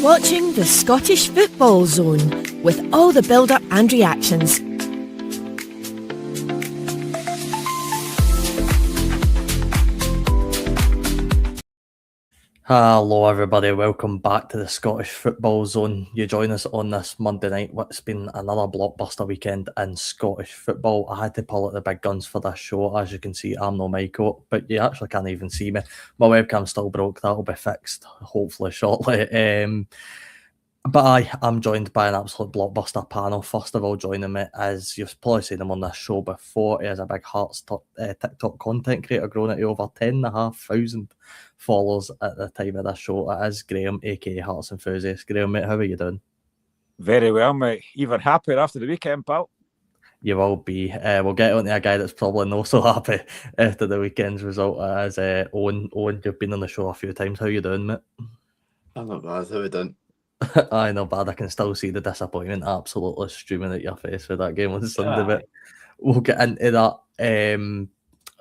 watching the Scottish Football Zone with all the build-up and reactions. Hello everybody, welcome back to the Scottish Football Zone. You join us on this Monday night. What's been another blockbuster weekend in Scottish football. I had to pull out the big guns for this show. As you can see, I'm no Michael, but you actually can't even see me. My webcam's still broke. That'll be fixed hopefully shortly. But I'm joined by an absolute blockbuster panel. First of all, joining me, as you've probably seen him on this show before, he is a big Hearts TikTok content creator, growing it to over 10,500 followers at the time of this show. It is Graham, aka Hearts Enthusiast. Graham, mate, how are you doing? Very well, mate. Even happier after the weekend, pal. You will be. We'll get on to a guy that's probably not so happy after the weekend's result. As Owen, you've been on the show a few times. How you doing, mate? I'm not bad. How are you doing? I know, bad. I can still see the disappointment absolutely streaming at your face with that game on Sunday. But we'll get into that.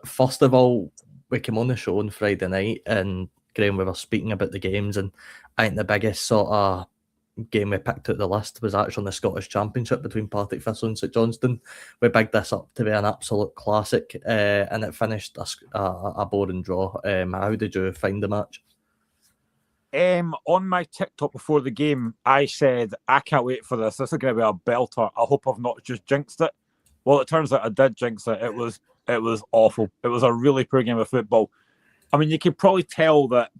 First of all, we came on the show on Friday night, and Graham, we were speaking about the games, and I think the biggest sort of game we picked out the list was actually the Scottish Championship between Partick Thistle and St Johnstone. We bigged this up to be an absolute classic, and it finished a boring draw. How did you find the match? On my TikTok before the game, I said, I can't wait for this. This is going to be a belter. I hope I've not just jinxed it. Well, it turns out I did jinx it. It was awful. It was a really poor game of football. I mean, you could probably tell that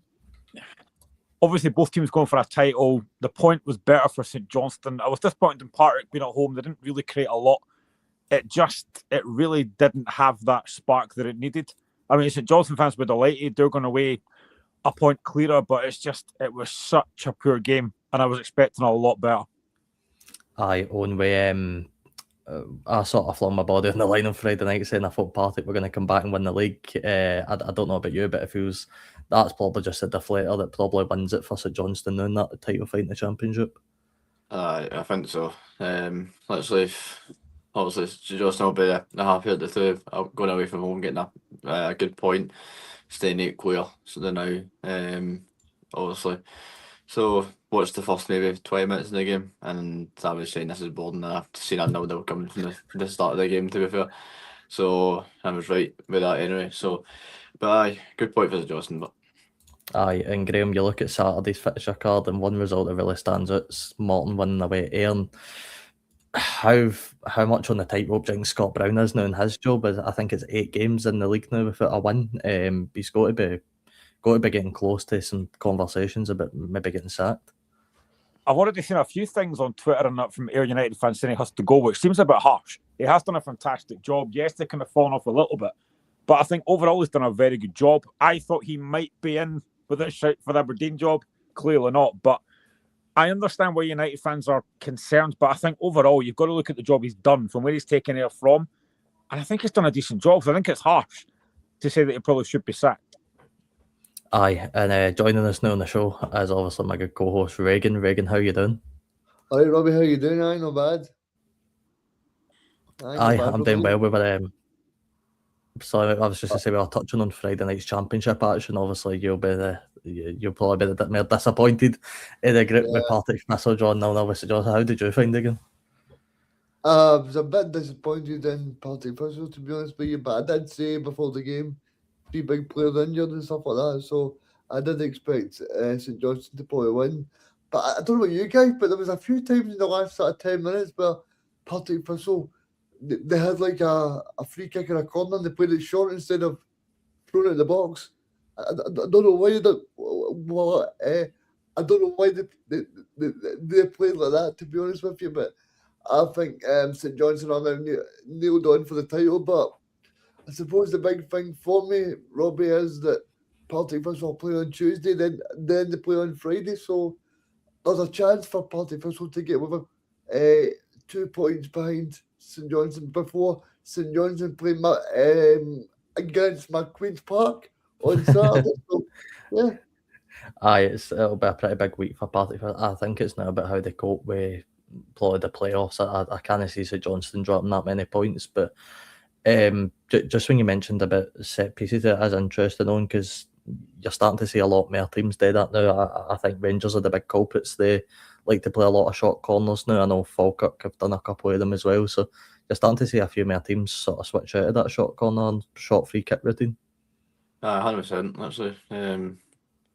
obviously both teams going for a title. The point was better for St Johnstone. I was disappointed in Partick being at home. They didn't really create a lot. It really didn't have that spark that it needed. I mean, St Johnstone fans were delighted. They're going away a point clearer, but it was such a poor game, and I was expecting a lot better. Aye, Owen, I sort of flung my body on the line on Friday night saying I thought Partick were going to come back and win the league. I don't know about you, but it feels that's probably just a deflator that probably wins it for St Johnstone now in that title fight in the Championship. I think so. Obviously, St Johnstone will be the happier of the two. Going away from home, getting a good point, staying 8 clear. So they're now, obviously. So watched the first maybe 20 minutes in the game, and I was saying this is boring. I've seen a 0-0 coming from the start of the game, to be fair. So I was right with that anyway. So, but aye, good point for St Johnstone. But aye, and Graham, you look at Saturday's fixture card, and one result that really stands out is Morton winning away at Ayr. How much on the tightrope do you think Scott Brown is now in his job? I think it's 8 games in the league now without a win. He's got to be getting close to some conversations about maybe getting sacked. I've already seen a few things on Twitter and that from Ayr United fans saying he has to go, which seems a bit harsh. He has done a fantastic job. Yes, they kind of fallen off a little bit, but I think overall he's done a very good job. I thought he might be in with this shout for the Aberdeen job. Clearly not, but I understand why United fans are concerned, but I think overall you've got to look at the job he's done from where he's taken Ayr from, and I think he's done a decent job. So I think it's harsh to say that he probably should be sacked. Aye, and joining us now on the show is obviously my good co-host Reagan. Reagan, how you doing? Hi Robbie, how you doing? Aye, not bad. I'm doing well. We were so I was just to say we were touching on Friday night's Championship action. Obviously, you'll probably be a bit more disappointed in the group with Partick Thistle drawn 0-0 with St Johnstone. How did you find the game? I was a bit disappointed in Partick Thistle, to be honest with you, but I did say before the game 3 big players injured and stuff like that, so I did expect St Johnstone to probably win. But I don't know about you guys, but there was a few times in the last sort of 10 minutes where Partick Thistle, they had like a free kick in a corner and they played it short instead of throwing it in the box. I don't know why I don't know why they played like that, to be honest with you, but I think St Johnstone are now nailed on for the title. But I suppose the big thing for me, Robbie, is that Partick Thistle play on Tuesday, then they play on Friday, so there's a chance for Partick Thistle to get over 2 points behind St Johnstone before St Johnstone play against McQueen's Park on Saturday. So, yeah. Aye, it'll be a pretty big week for Partick. I think it's now about how they cope with probably the playoffs. I can't see St Johnstone dropping that many points, but just when you mentioned about set pieces, it is interesting on because you're starting to see a lot more teams do that now. I think Rangers are the big culprits. They like to play a lot of short corners now. I know Falkirk have done a couple of them as well. So you're starting to see a few more teams sort of switch out of that short corner and short free kick routine. 100%. Actually,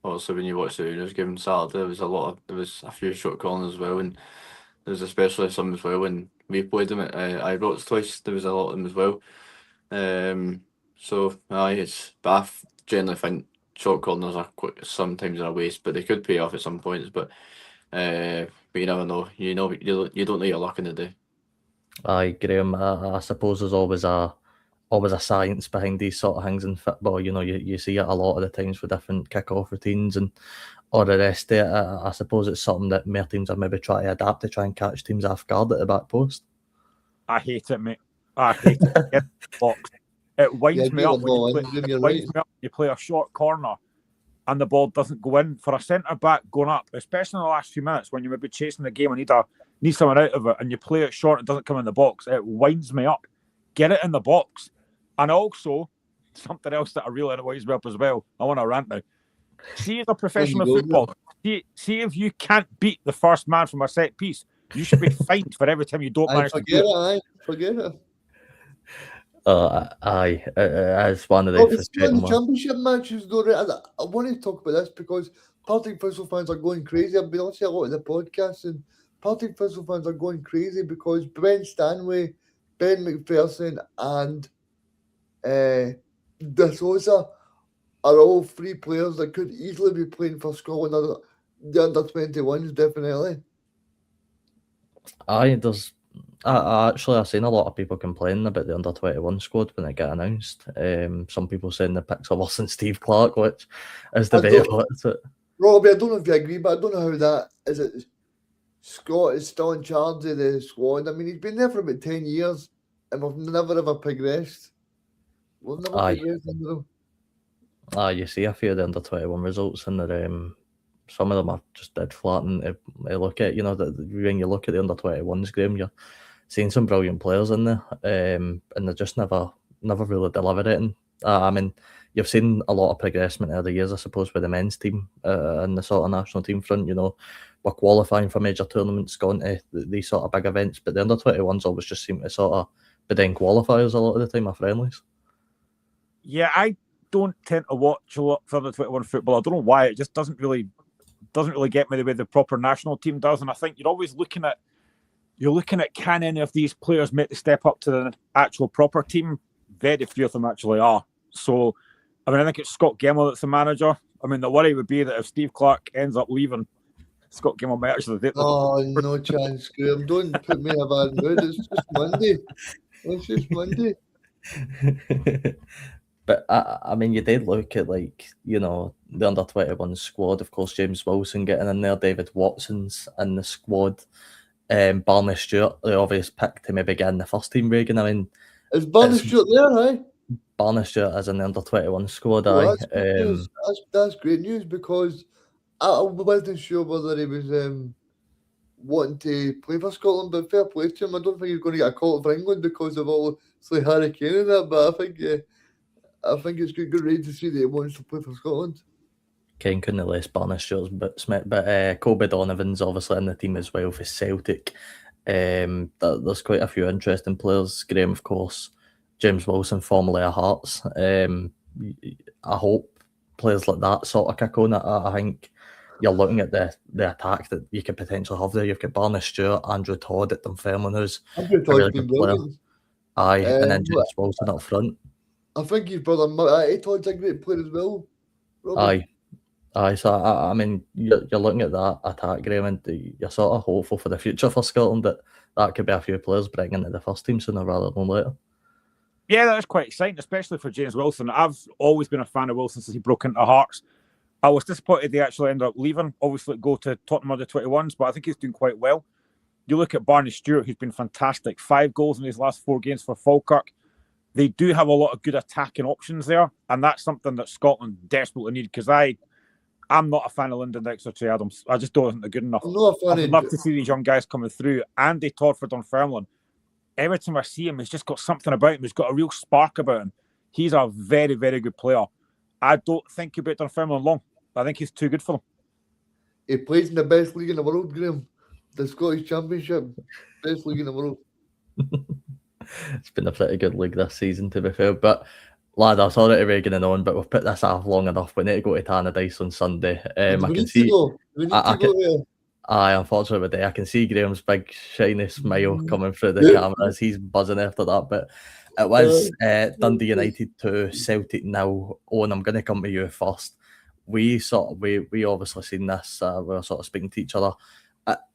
obviously when you watch the Rangers game on Saturday, there was a few short corners as well, and there was especially some as well when we played them at Ibrox twice. There was a lot of them as well. So but I generally think short corners are sometimes a waste, but they could pay off at some points. But you never know. You don't know your luck in the day. Aye, Graham. I suppose there's always a science behind these sort of things in football. You know, you see it a lot of the times with different kick-off routines and all the rest of it. I suppose it's something that more teams are maybe trying to adapt to try and catch teams off guard at the back post. I hate it, mate. I hate it. Get the box. It winds me up when you play a short corner and the ball doesn't go in. For a centre back going up, especially in the last few minutes when you may be chasing the game and need someone out of it, and you play it short and it doesn't come in the box, it winds me up. Get it in the box. And also, something else that I really annoys me up as well. I want to rant now. See, as a professional football, see if you can't beat the first man from a set piece, you should be fined for every time you don't manage to do it. Forget it. Aye, it's one of the the championship matches, though. I want to talk about this because Partick Thistle fans are going crazy. I've been listening a lot of the podcasts, and Partick Thistle fans are going crazy because Brent Stanway, Ben McPherson, and De Souza are all three players that could easily be playing for Scotland. The under-21s, definitely. Aye, there's. I've seen a lot of people complaining about the under-21 squad when it got announced. Some people saying the picks are worse than Steve Clarke, which is debatable. Robbie, I don't know if you agree, but I don't know how that is. It Scott is still in charge of the squad. I mean, he's been there for about 10 years, and we've never ever progressed. We've never progressed under him. You see a few of the under-21 results, and some of them are just dead flat. And to look at, when you look at the under-21s, Graham, you're seeing some brilliant players in there, and they just never really delivered it. And I mean, you've seen a lot of progression over the years, I suppose, with the men's team and the sort of national team front. We're qualifying for major tournaments, going to these sort of big events, but the under-21s always just seem to sort of be doing qualifiers a lot of the time, or friendlies. Yeah, I don't tend to watch a lot for under-21 football. I don't know why. It just doesn't really get me the way the proper national team does. And I think you're always looking at can any of these players make the step up to the actual proper team? Very few of them actually are. So, I mean, I think it's Scott Gemmell that's the manager. I mean, the worry would be that if Steve Clarke ends up leaving, Scott Gemmell might actually do it. Oh, no chance, Graham. Don't put me in a bad mood. It's just Monday. It's just Monday. But I mean, you did look at the under-21 squad. Of course, James Wilson getting in there, David Watson's in the squad, Barney Stewart, the obvious pick to maybe get in the first team. Reagan, I mean, is Barney Stewart there? Aye. Barney Stewart is in the under-21 squad. That's great news because I wasn't sure whether he was wanting to play for Scotland, but fair play to him. I don't think he's going to get a call for England because of all Harry Kane and that. But I think it's good reason to see that he wants to play for Scotland. Kane couldn't lace Barney Stewart's but Kobe Donovan's obviously in the team as well for Celtic. There's quite a few interesting players. Graham, of course, James Wilson, formerly of Hearts. I hope players like that sort of kick on. I think you're looking at the attack that you could potentially have there. You've got Barney Stewart, Andrew Todd at Dunfermline, Andrew Todd's been brilliant. Aye, and then James Wilson up front. I think his brother Todd's a great player as well. Robert. Aye. So I mean, you're looking at that attack, Graham, and you're sort of hopeful for the future for Scotland that could be a few players bringing into the first team sooner rather than later. Yeah, that's quite exciting, especially for James Wilson. I've always been a fan of Wilson since he broke into Hearts. I was disappointed they actually ended up leaving. Obviously, go to Tottenham under-21s, but I think he's doing quite well. You look at Barney Stewart, who's been fantastic. 5 goals in his last 4 games for Falkirk. They do have a lot of good attacking options there, and that's something that Scotland desperately need, because I'm not a fan of Lyndon Dexter Adams. I just don't think they're good enough. I'd love to see these young guys coming through. Andy Todd for Dunfermline. Every time I see him, he's just got something about him. He's got a real spark about him. He's a very, very good player. I don't think he'll be at Dunfermline long. I think he's too good for them. He plays in the best league in the world, Graham. The Scottish Championship. Best league in the world. It's been a pretty good league this season, to be fair. But, lad, I'm sorry to be getting on, but we've put this off long enough. We need to go to Tannadice on Sunday. I can see. We need to go there. Aye, unfortunately, today I can see Graham's big shiny smile coming through the camera as he's buzzing after that. But it was Dundee United 2, Celtic 0. Owen, I'm going to come to you first. We obviously seen this. We were sort of speaking to each other.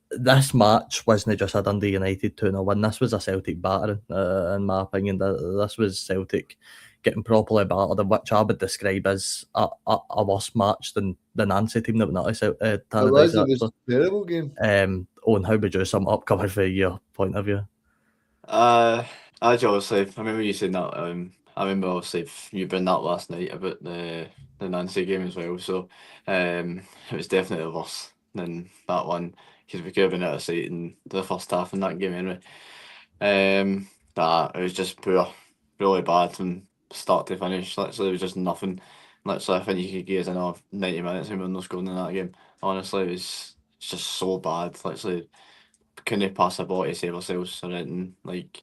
This match wasn't just a Dundee United 2-0 win. This was a Celtic battering, in my opinion. This was Celtic getting properly battered, which I would describe as a worse match than the Nancy team that went out of It was a terrible game. Owen, how would you sum up coming from your point of view? Obviously, I remember you saying that. I remember obviously you bring that last night about the Nancy game as well. So it was definitely worse than that one because we could have been out of sight in the first half in that game anyway. It was just poor, really bad from start to finish. Literally, it was just nothing. Literally, I think you could give us another 90 minutes and we were not scoring in that game. Honestly, it's just so bad. Literally, couldn't pass a ball to save ourselves or anything. Like,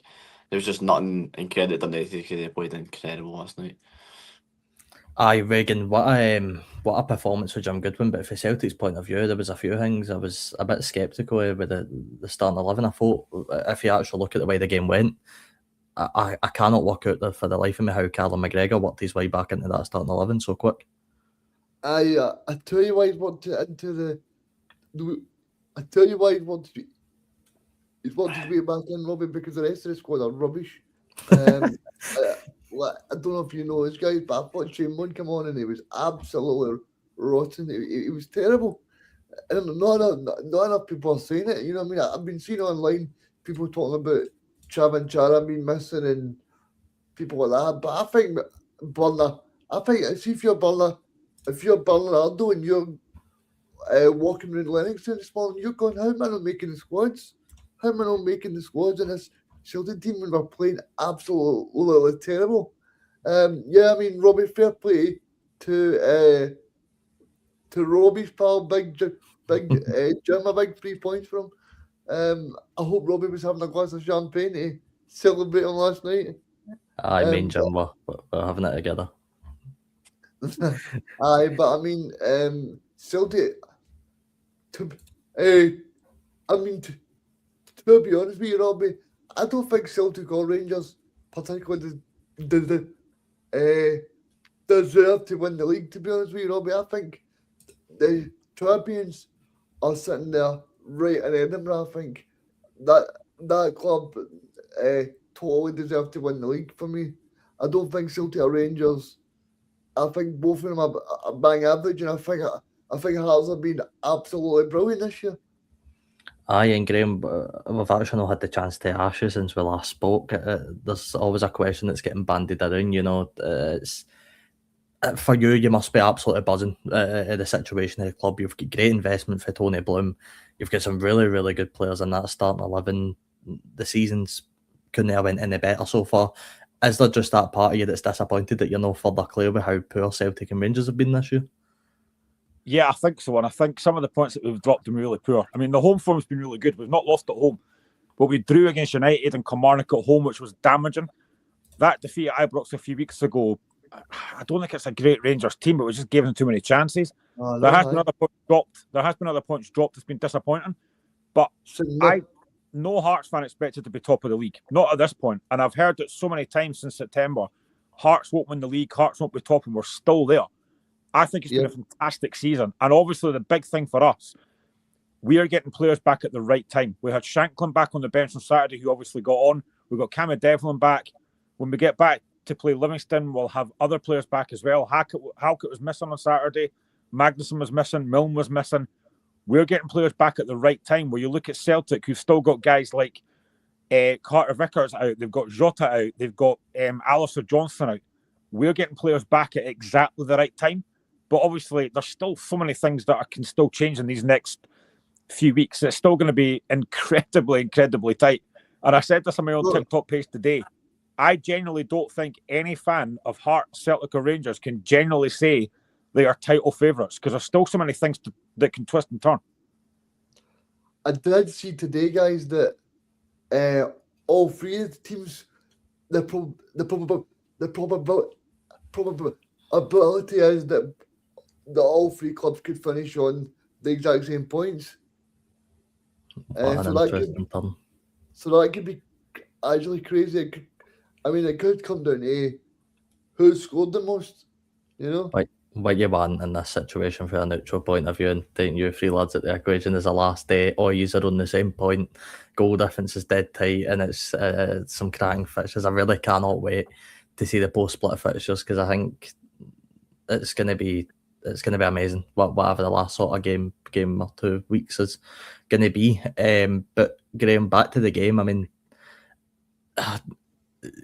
there was just nothing incredible done because they played incredible last night. Aye, Reagan, what a performance for Jim Goodwin, but from Celtic's point of view, there was a few things I was a bit sceptical with the starting 11. I thought, if you actually look at the way the game went, I cannot work out for the life of me how Callum McGregor worked his way back into that starting 11 so quick. I tell you why he's wanted into the. I tell you why he's wanted to be back in, Robbie, because the rest of the squad are rubbish. I don't know if you know this guy, but I thought Shane Moon come on and he was absolutely rotten. He was terrible. And not enough people are saying it. You know what I mean? I've been seeing online people talking about Chavan Chara being missing and people like that. But I think Burner, see if you're Bernardo and you're walking around Lennoxton this morning, you're going, how am I not making the squads? How am I not making the squads in this Celtic team when we're playing absolutely terrible? I mean, Robbie, fair play to Robbie's pal, big Jim, a big 3 points from him. I hope Robbie was having a glass of champagne to celebrate on last night. I mean, Jim, we're having it together. Aye, but I mean, Celtic. To be honest with you, Robbie, I don't think Celtic or Rangers particularly deserve to win the league. To be honest with you, Robbie, I think the champions are sitting there right in Edinburgh. I think that club totally deserve to win the league for me. I don't think Celtic or Rangers. I think both of them are bang average, and I think Hearts have been absolutely brilliant this year. Aye, and Graham, we've actually not had the chance to ask you since we last spoke. There's always a question that's getting bandied around, you know. It's for you, you must be absolutely buzzing at the situation of the club. You've got great investment for Tony Bloom. You've got some really, really good players in that starting 11. The seasons couldn't have went any better so far. Is there just that part of you that's disappointed that you're no further clear with how poor Celtic and Rangers have been this year? Yeah, I think so. And I think some of the points that we've dropped have been really poor. I mean, the home form's been really good. We've not lost at home. But we drew against United and Kilmarnock at home, which was damaging. That defeat at Ibrox a few weeks ago, I don't think it's a great Rangers team, but we just gave them too many chances. There has been other points dropped. It's been disappointing. But no Hearts fan expected to be top of the league. Not at this point. And I've heard it so many times since September. Hearts won't win the league. Hearts won't be top, and we're still there. I think it's been a fantastic season. And obviously the big thing for us, we are getting players back at the right time. We had Shanklin back on the bench on Saturday, who obviously got on. We've got Cameron Devlin back. When we get back to play Livingston, we'll have other players back as well. Halkett was missing on Saturday. Magnuson was missing. Milne was missing. We're getting players back at the right time. Where you look at Celtic, who've still got guys like Carter Vickers out. They've got Jota out. They've got Alistair Johnston out. We're getting players back at exactly the right time. But obviously, there's still so many things that can still change in these next few weeks. It's still going to be incredibly, incredibly tight. And I said this on my own TikTok page today. I genuinely don't think any fan of Hearts, Celtic, or Rangers can genuinely say they are title favourites because there's still so many things that can twist and turn. I did see today, guys, that all three of the teams, the probability is that all three clubs could finish on the exact same points. What an So that interesting turn. could be actually crazy. It could come down to who scored the most, you know? What you want in this situation from a neutral point of view, and taking you three lads at the equation is the last day, all yous are on the same point, goal difference is dead tight, and it's some cracking fixtures. I really cannot wait to see the post-split fixtures because I think it's gonna be amazing. Whatever the last sort of game or 2 weeks is gonna be. But Graham, back to the game. I mean,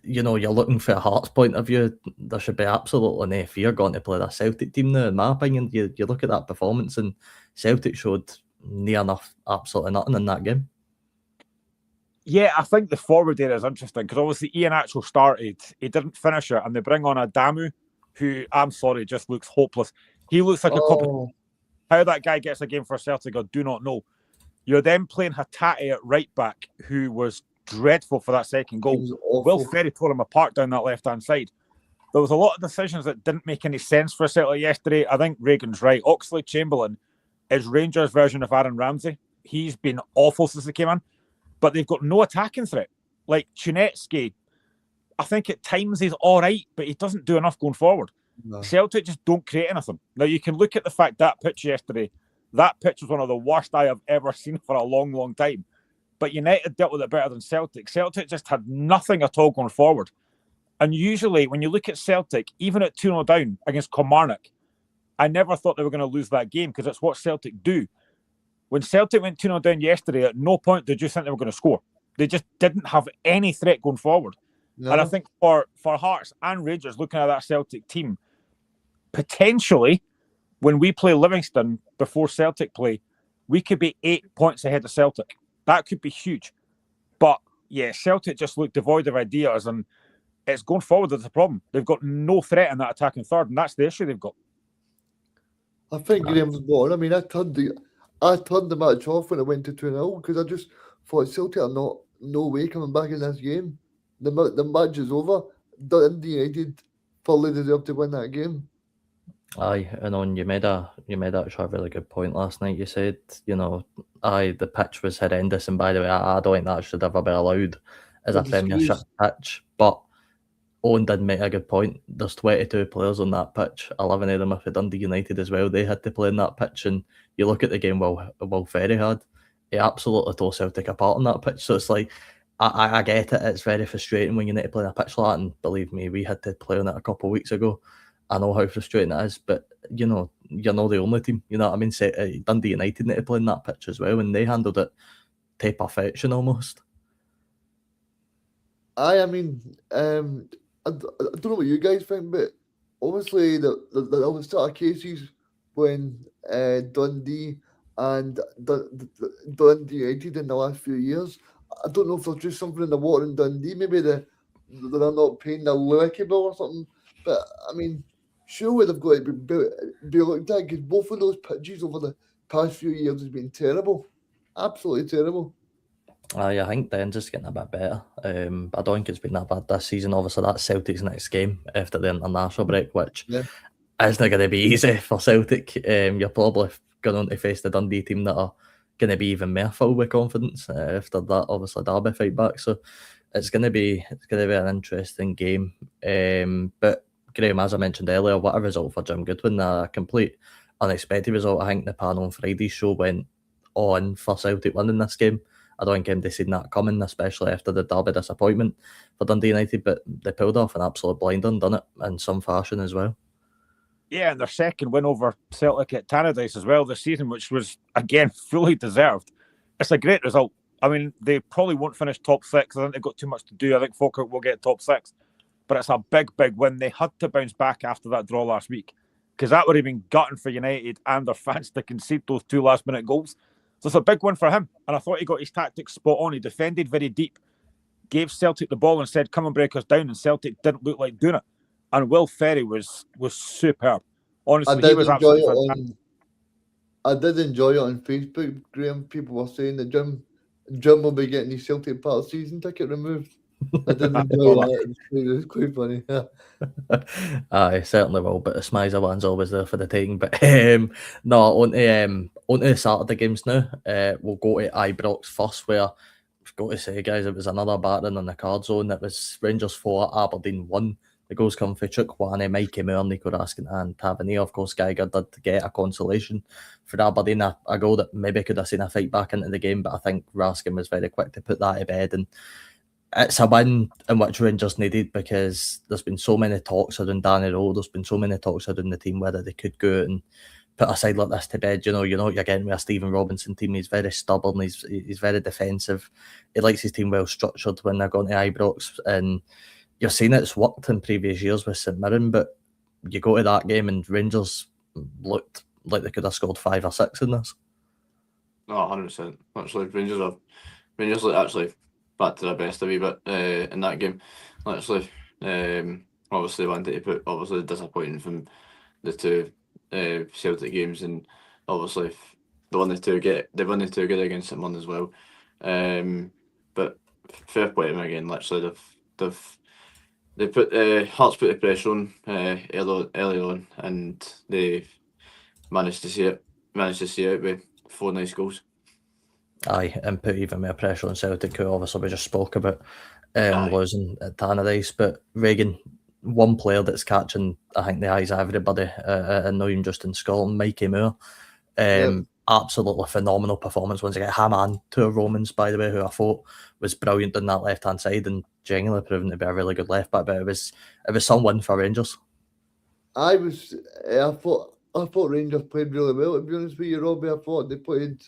you're looking for a Hearts point of view. There should be absolutely no fear going to play that Celtic team now. In my opinion, you look at that performance, and Celtic showed near enough absolutely nothing in that game. Yeah, I think the forward area is interesting because obviously Ian Atchell started, he didn't finish it, and they bring on Adamu, who, I'm sorry, just looks hopeless. He looks like a couple. How that guy gets a game for Celtic, I do not know. You're then playing Hatate at right back, who was dreadful for that second goal. Will Ferry tore him apart down that left-hand side. There was a lot of decisions that didn't make any sense for Celtic yesterday. I think Reagan's right. Oxlade-Chamberlain is Rangers' version of Aaron Ramsey. He's been awful since he came in, but they've got no attacking threat. Like Chunetsky, I think at times he's all right, but he doesn't do enough going forward. No. Celtic just don't create anything. Now, you can look at the fact that pitch yesterday, that pitch was one of the worst I have ever seen for a long, long time. But United dealt with it better than Celtic. Celtic just had nothing at all going forward. And usually, when you look at Celtic, even at 2-0 down against Kilmarnock, I never thought they were going to lose that game because it's what Celtic do. When Celtic went 2-0 down yesterday, at no point did you think they were going to score. They just didn't have any threat going forward. No. And I think for Hearts and Rangers, looking at that Celtic team, potentially, when we play Livingston before Celtic play, we could be 8 points ahead of Celtic. That could be huge. But, yeah, Celtic just look devoid of ideas, and it's going forward that's the problem. They've got no threat in that attacking third, and that's the issue they've got. I think Graham's born. I mean, I turned the match off when I went to 2-0 because I just thought Celtic are no way coming back in this game. The match is over. Dundee United fully deserved to win that game. Aye, and you made actually a really good point last night. You said, the pitch was horrendous, and by the way, I don't think that should ever be allowed as a Premiership pitch. But Owen did make a good point. There's 22 players on that pitch, 11 of them are for Dundee United as well. They had to play in that pitch, and you look at the game Will Ferry had, he absolutely tore Celtic apart on that pitch. So it's like, I get it, it's very frustrating when you need to play on a pitch like that, and believe me, we had to play on it a couple of weeks ago. I know how frustrating it is, but you're not the only team. You know what I mean? Dundee United need to play in that pitch as well, and they handled it to perfection almost. I don't know what you guys think, but obviously there was sort of cases when Dundee and Dundee United in the last few years. I don't know if there's just something in the water in Dundee. Maybe they're not paying the lucky bill or something. But I mean, surely they've got to be looked at because both of those pitches over the past few years has been terrible, absolutely terrible. I think Den's just getting a bit better. I don't think it's been that bad this season. Obviously, that's Celtic's next game after the international break, which isn't going to be easy for Celtic. You're probably going on to face the Dundee team that are going to be even more full with confidence after that, obviously, derby fight back. So it's going to be an interesting game. But Graham, as I mentioned earlier, what a result for Jim Goodwin, a complete unexpected result. I think the panel on Friday's show went on for Celtic winning this game. I don't think anybody seen that coming, especially after the derby disappointment for Dundee United, but they pulled off an absolute blinder and done it in some fashion as well. Yeah, and their second win over Celtic at Tannadice as well this season, which was, again, fully deserved. It's a great result. I mean, they probably won't finish top six. I think they've got too much to do. I think Falkirk will get top six. But it's a big, big win. They had to bounce back after that draw last week because that would have been gutting for United and their fans to concede those 2 last-minute goals. So it's a big win for him. And I thought he got his tactics spot on. He defended very deep. gave Celtic the ball and said, "Come and break us down," and Celtic didn't look like doing it. And Will Ferry was superb. Honestly, he was absolutely fantastic. I did enjoy it on Facebook, Graham. People were saying that Jim will be getting his Celtic Park season ticket removed. I did enjoy that. It was quite funny. Aye, certainly will, but the Smizer one's always there for the taking. But no, on to the Saturday games now. We'll go to Ibrox first, where I've got to say, guys, it was another battering on the card zone. It was Rangers 4, Aberdeen 1. The goals come for Chukwane, Mikey Moore, Nico Raskin and Tavernier. Of course, Geiger did get a consolation for Aberdeen, a goal that maybe could have seen a fight back into the game, but I think Raskin was very quick to put that to bed. And it's a win in which Rangers needed, because there's been so many talks around Danny Rowe, there's been so many talks around the team whether they could go out and put a side like this to bed. You know what you're getting with a Stephen Robinson team. He's very stubborn, he's very defensive. He likes his team well structured when they're going to Ibrox, and you're seeing it's worked in previous years with St Mirren, but you go to that game and Rangers looked like they could have scored 5 or 6 in this. No, 100%. Actually, Rangers look actually back to their best a wee bit in that game. Actually, obviously wanted to put obviously disappointing from the two Celtic games, and obviously they won the two good against St Mirren as well. But fair play to them again. Literally, Hearts put the pressure on early on, and they managed to see it out with 4 nice goals. Aye, and put even more pressure on Celtic, who obviously we just spoke about losing at Tannadice. But Reagan, one player that's catching, I think, the eyes of everybody, and not even just in Scotland, Mikey Moore. Absolutely phenomenal performance once again. Haman to Romans, by the way, who I thought was brilliant on that left hand side and genuinely proven to be a really good left back. But it was some win for Rangers. I thought Rangers played really well, to be honest with you, Robbie. I thought they played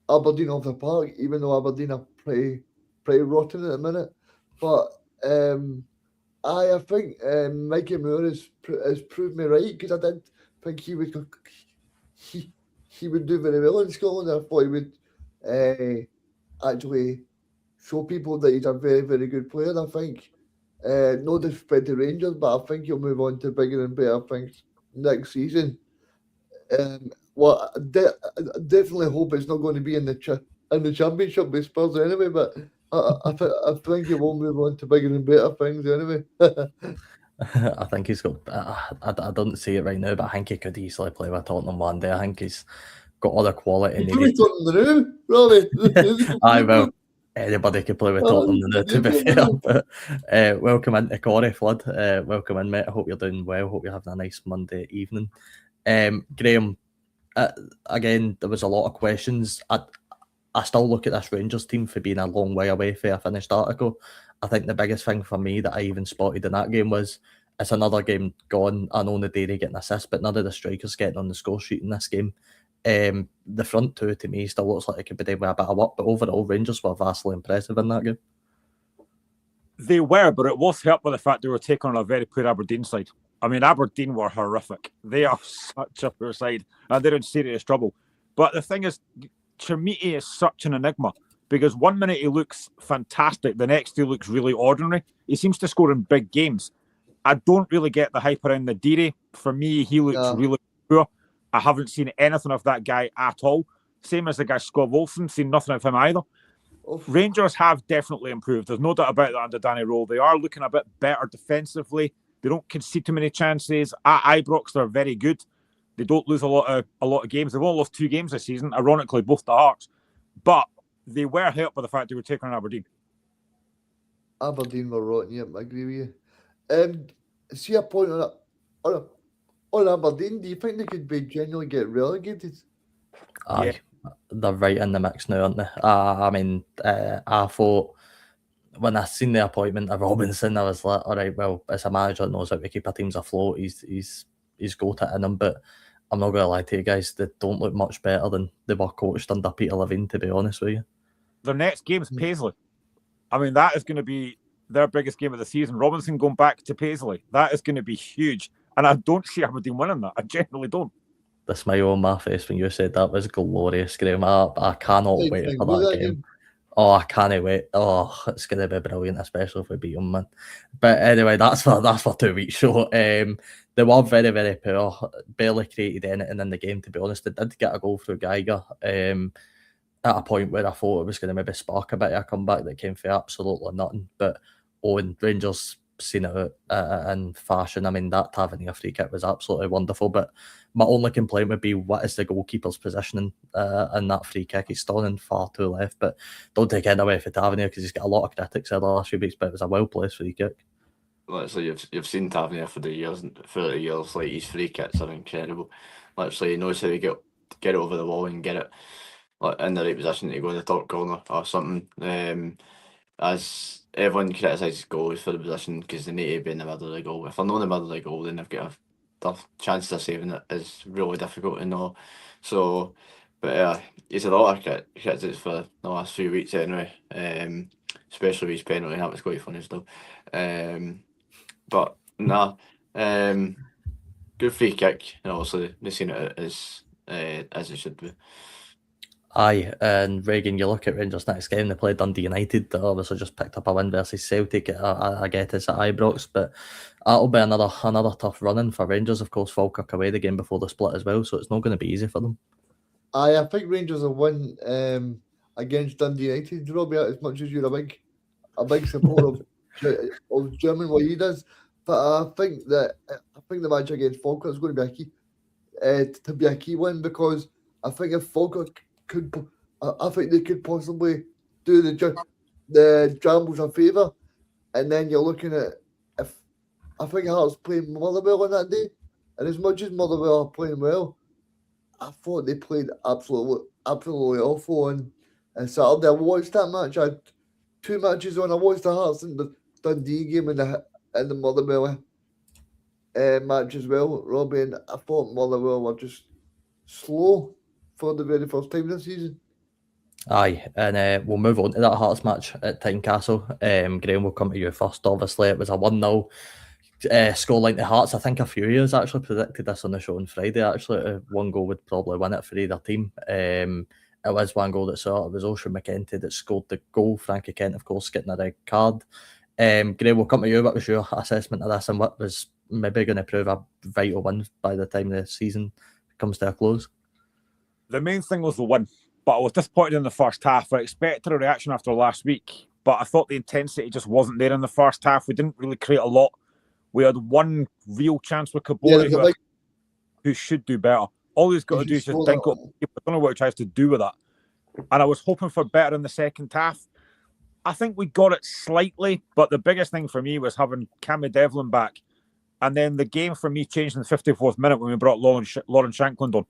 Aberdeen off the park, even though Aberdeen are pretty rotten at the minute. But I think Mikey Moore has proved me right, because I did think he would do very well in Scotland. I thought he would actually show people that he's a very, very good player. I think, no disrespect to Rangers, but I think he'll move on to bigger and better things next season. Well, I definitely hope it's not going to be in the Championship with Spurs anyway, but I think he will move on to bigger and better things anyway. I think he's got. I don't see it right now, but I think he could easily play with Tottenham one day. I think he's got all the quality needed. Tottenham now, Aye, well, anybody could play with Tottenham now, to be fair. But welcome into Corey Flood. Welcome in, mate. I hope you're doing well. Hope you're having a nice Monday evening. Graham, again, there was a lot of questions. I still look at this Rangers team for being a long way away from a finished article. I think the biggest thing for me that I even spotted in that game was it's another game gone. I know Naderi getting assists, but none of the strikers getting on the score sheet in this game. The front two, to me, still looks like it could be doing with a bit of work, but overall, Rangers were vastly impressive in that game. They were, but it was helped by the fact they were taking on a very poor Aberdeen side. I mean, Aberdeen were horrific. They are such a poor side, and they're in serious trouble. But the thing is, Chermiti is such an enigma, because one minute he looks fantastic, the next he looks really ordinary. He seems to score in big games. I don't really get the hype around Naderi. For me, he looks really poor. I haven't seen anything of that guy at all. Same as the guy Scott Wolfson, seen nothing of him either. Rangers have definitely improved. There's no doubt about that under Danny Rowe. They are looking a bit better defensively. They don't concede too many chances. At Ibrox, they're very good. They don't lose a lot of games. They've only lost 2 games this season, ironically, both to Hearts. But they were helped by the fact they were taking on Aberdeen. Aberdeen were rotten, yep, I agree with you. See a point on Aberdeen, do you think they could be genuinely get relegated? Aye, they're right in the mix now, aren't they? I mean, I thought when I seen the appointment of Robinson, I was like, all right, well, as a manager that knows how to keep our teams afloat, he's got it in him. But I'm not going to lie to you guys, they don't look much better than they were coached under Peter Levine, to be honest with you. Their next game is Paisley. I mean, that is going to be their biggest game of the season. Robinson going back to Paisley. That is going to be huge. And I don't see Aberdeen winning that. I genuinely don't. The smile on my face when you said that was glorious, Graham. I cannot wait for that game. Oh, I can't wait. Oh, it's going to be brilliant, especially if we beat them, man. But anyway, that's for 2 weeks show. They were very, very poor. Barely created anything in the game, to be honest. They did get a goal through Geiger at a point where I thought it was going to maybe spark a bit of a comeback that came for absolutely nothing. But Owen Rangers seen it out in fashion. I mean, that Tavernier free kick was absolutely wonderful. But my only complaint would be, what is the goalkeeper's positioning in that free kick? He's standing far too left. But don't take it away for Tavernier, because he's got a lot of critics there the last few weeks. But it was a well placed free kick. Literally, you've seen Tavernier for the years. Like, his free kicks are incredible. Literally, he knows how to get it over the wall and get it in the right position to go in the top corner or something. As everyone criticises goals for the position because they need to be in the middle of the goal. If they're not in the middle of the goal, then they've got the chances of saving it is really difficult to know. So, but he's had a lot of criticism for the last few weeks anyway. Especially with his penalty, that was quite funny stuff. But nah, good free kick, and obviously they've seen it as it should be. Aye, and Reagan, you look at Rangers next game, they played Dundee United. They obviously just picked up a win versus Celtic. I get it's at Ibrox, but that'll be another tough run-in for Rangers. Of course, Falkirk away the game before the split as well, so it's not going to be easy for them. I think Rangers will win against Dundee United, Robbie, as much as you're a big supporter of German, what he does. But I think the match against Falkirk is going to be a key win, because I think if Falkirk I think they could possibly do the Jambles a favour, and then you're looking at, if I think Hearts playing Motherwell on that day, and as much as Motherwell are playing well, I thought they played absolutely awful on Saturday. I watched that match. I had 2 matches on. I watched the Hearts and the Dundee game and the Motherwell match as well, Robbie, and I thought Motherwell were just slow for the very first time this season. Aye, and we'll move on to that Hearts match at Tynecastle. Graham, we'll come to you first. Obviously, it was a 1-0 scoreline to Hearts. I think a few years actually predicted this on the show on Friday. Actually, one goal would probably win it for either team. It was one goal that saw it was Ocean McKenty that scored the goal. Frankie Kent, of course, getting a red card. Graham, we'll come to you. What was your assessment of this, and what was maybe going to prove a vital win by the time the season comes to a close? The main thing was the win, but I was disappointed in the first half. I expected a reaction after last week, but I thought the intensity just wasn't there in the first half. We didn't really create a lot. We had one real chance with Kabore, who should do better. All he's got to do is just dink up. I don't know what he tries to do with that. And I was hoping for better in the second half. I think we got it slightly, but the biggest thing for me was having Cammy Devlin back. And then the game for me changed in the 54th minute when we brought Lauren Shankland on.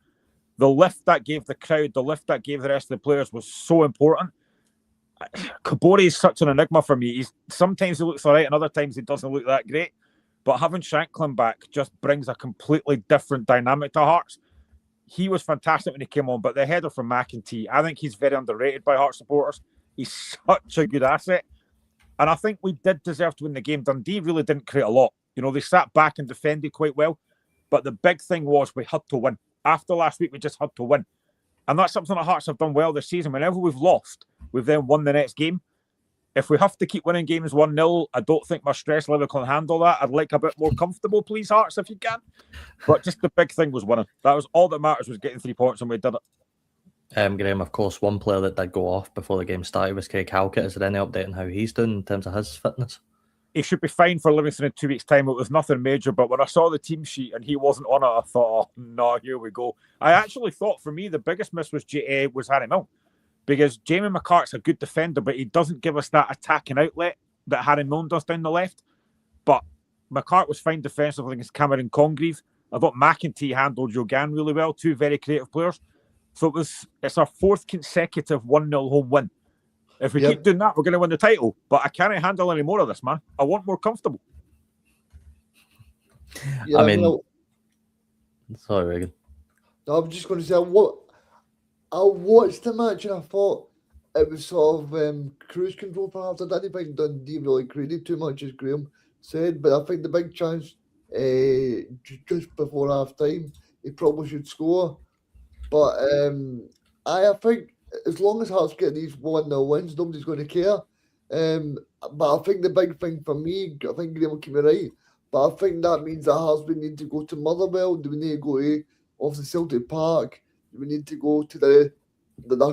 The lift that gave the crowd, the lift that gave the rest of the players was so important. Kabore is such an enigma for me. Sometimes he looks all right and other times he doesn't look that great. But having Shanklin back just brings a completely different dynamic to Hearts. He was fantastic when he came on, but the header from McEntee, I think he's very underrated by Hearts supporters. He's such a good asset. And I think we did deserve to win the game. Dundee really didn't create a lot. You know, they sat back and defended quite well. But the big thing was we had to win. After last week, we just had to win. And that's something that Hearts have done well this season. Whenever we've lost, we've then won the next game. If we have to keep winning games 1-0, I don't think my stress level can handle that. I'd like a bit more comfortable, please, Hearts, if you can. But just the big thing was winning. That was all that matters, was getting 3 points, and we did it. Graham, of course, one player that did go off before the game started was Craig Halkett. Is there any update on how he's doing in terms of his fitness? He should be fine for Livingston in 2 weeks' time. It was nothing major, but when I saw the team sheet and he wasn't on it, I thought, oh, no, here we go. I actually thought, for me, the biggest miss was Harry Milne, because Jamie McCart's a good defender, but he doesn't give us that attacking outlet that Harry Milne does down the left. But McCart was fine defensively against Cameron Congreve. I thought McEntee handled Jogan really well, 2 very creative players. So it's our 4th consecutive 1-0 home win. If we keep doing that, we're going to win the title. But I can't handle any more of this, man. I want more comfortable. Yeah, I mean, sorry, Regan. No, I'm just going to say, I watched the match and I thought it was sort of cruise control perhaps. I didn't think Dundee really created too much, as Graham said, but I think the big chance just before half time, he probably should score. But I think as long as Hearts get these 1-0 wins, nobody's going to care. But I think the big thing for me, I think Graham will keep me right, but I think that means that Hearts we need to go to Motherwell, we need to go to off the Celtic Park, we need to go to their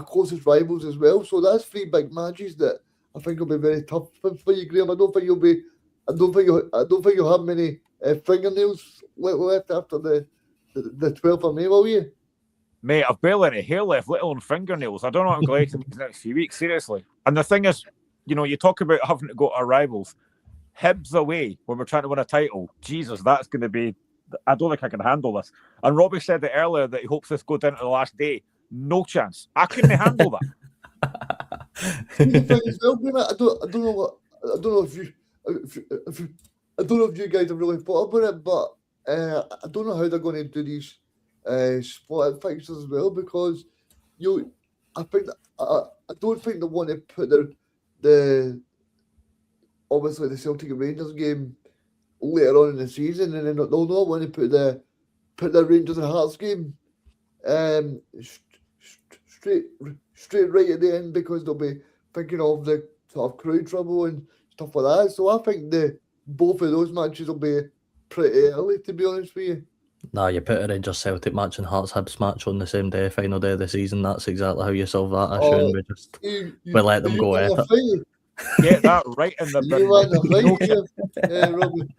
closest rivals as well. So that's 3 big matches that I think will be very tough for you, Graham. I don't think you'll have many fingernails left after the 12th of May, will you? Mate, I've barely any hair left, let alone fingernails. I don't know what I'm going to do in the next few weeks, seriously. And the thing is, you know, you talk about having to go to our rivals. Hibs away when we're trying to win a title. Jesus, that's going to be... I don't think I can handle this. And Robbie said it earlier that he hopes this goes down to the last day. No chance. I couldn't handle that. The thing is, well, Graham, I don't know if you guys have really thought about it, but I don't know how they're going to do these split fixtures as well, because I don't think they want to put the obviously the Celtic and Rangers game later on in the season, and then they'll not want to put the Rangers and Hearts game straight right at the end, because they'll be thinking of the sort of crowd trouble and stuff like that. So I think both of those matches will be pretty early, to be honest with you. Nah, you put a Rangers Celtic match and Hearts Hibs match on the same day, final day of the season. That's exactly how you solve that issue, and we let them go at it. Get that right in the bin. Robbie.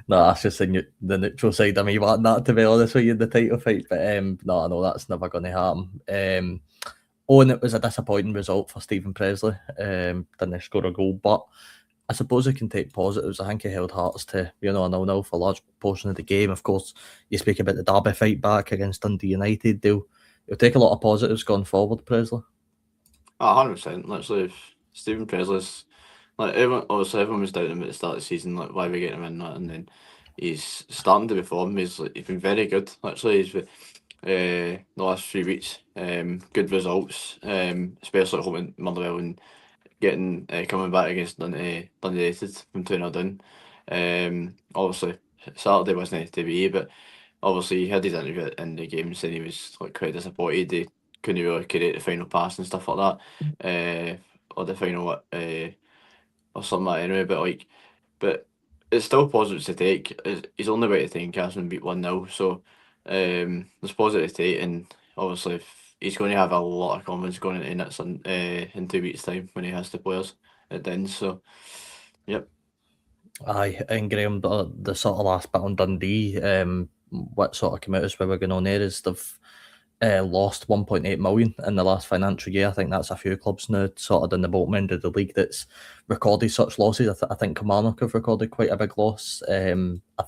No, that's just the neutral side of me wanting that, to be honest with you, the title fight. But no, I know that's never going to happen. And it was a disappointing result for Stephen Presley. Didn't score a goal, but I suppose it can take positives. I think he held Hearts to, a 0-0 for a large portion of the game. Of course, you speak about the derby fight back against Dundee United. They'll take a lot of positives going forward, Presley. 100%. Literally, Stephen Presley's everyone was doubting him at the start of the season, like why we get him in that, and then he's starting to perform. He's been very good. Literally, he's been, the last 3 weeks, good results, especially at home in Motherwell, and getting coming back against Dundee United from 2-0 down. Obviously Saturday wasn't to be, but obviously he had his interview in the game saying he was quite disappointed. He couldn't really create the final pass and stuff like that, or the final or something like that anyway. But it's still positive to take. He's only about to take Castle beat 1-0, so it's positive to take, and obviously he's going to have a lot of confidence going into next in 2 weeks' time when he has the players at the end. So, yep. Aye, and Graham, the sort of last bit on Dundee, what sort of came out as we were going on there is they've lost 1.8 million in the last financial year. I think that's a few clubs now sort of in the bottom end of the league that's recorded such losses. I think Kilmarnock have recorded quite a big loss. I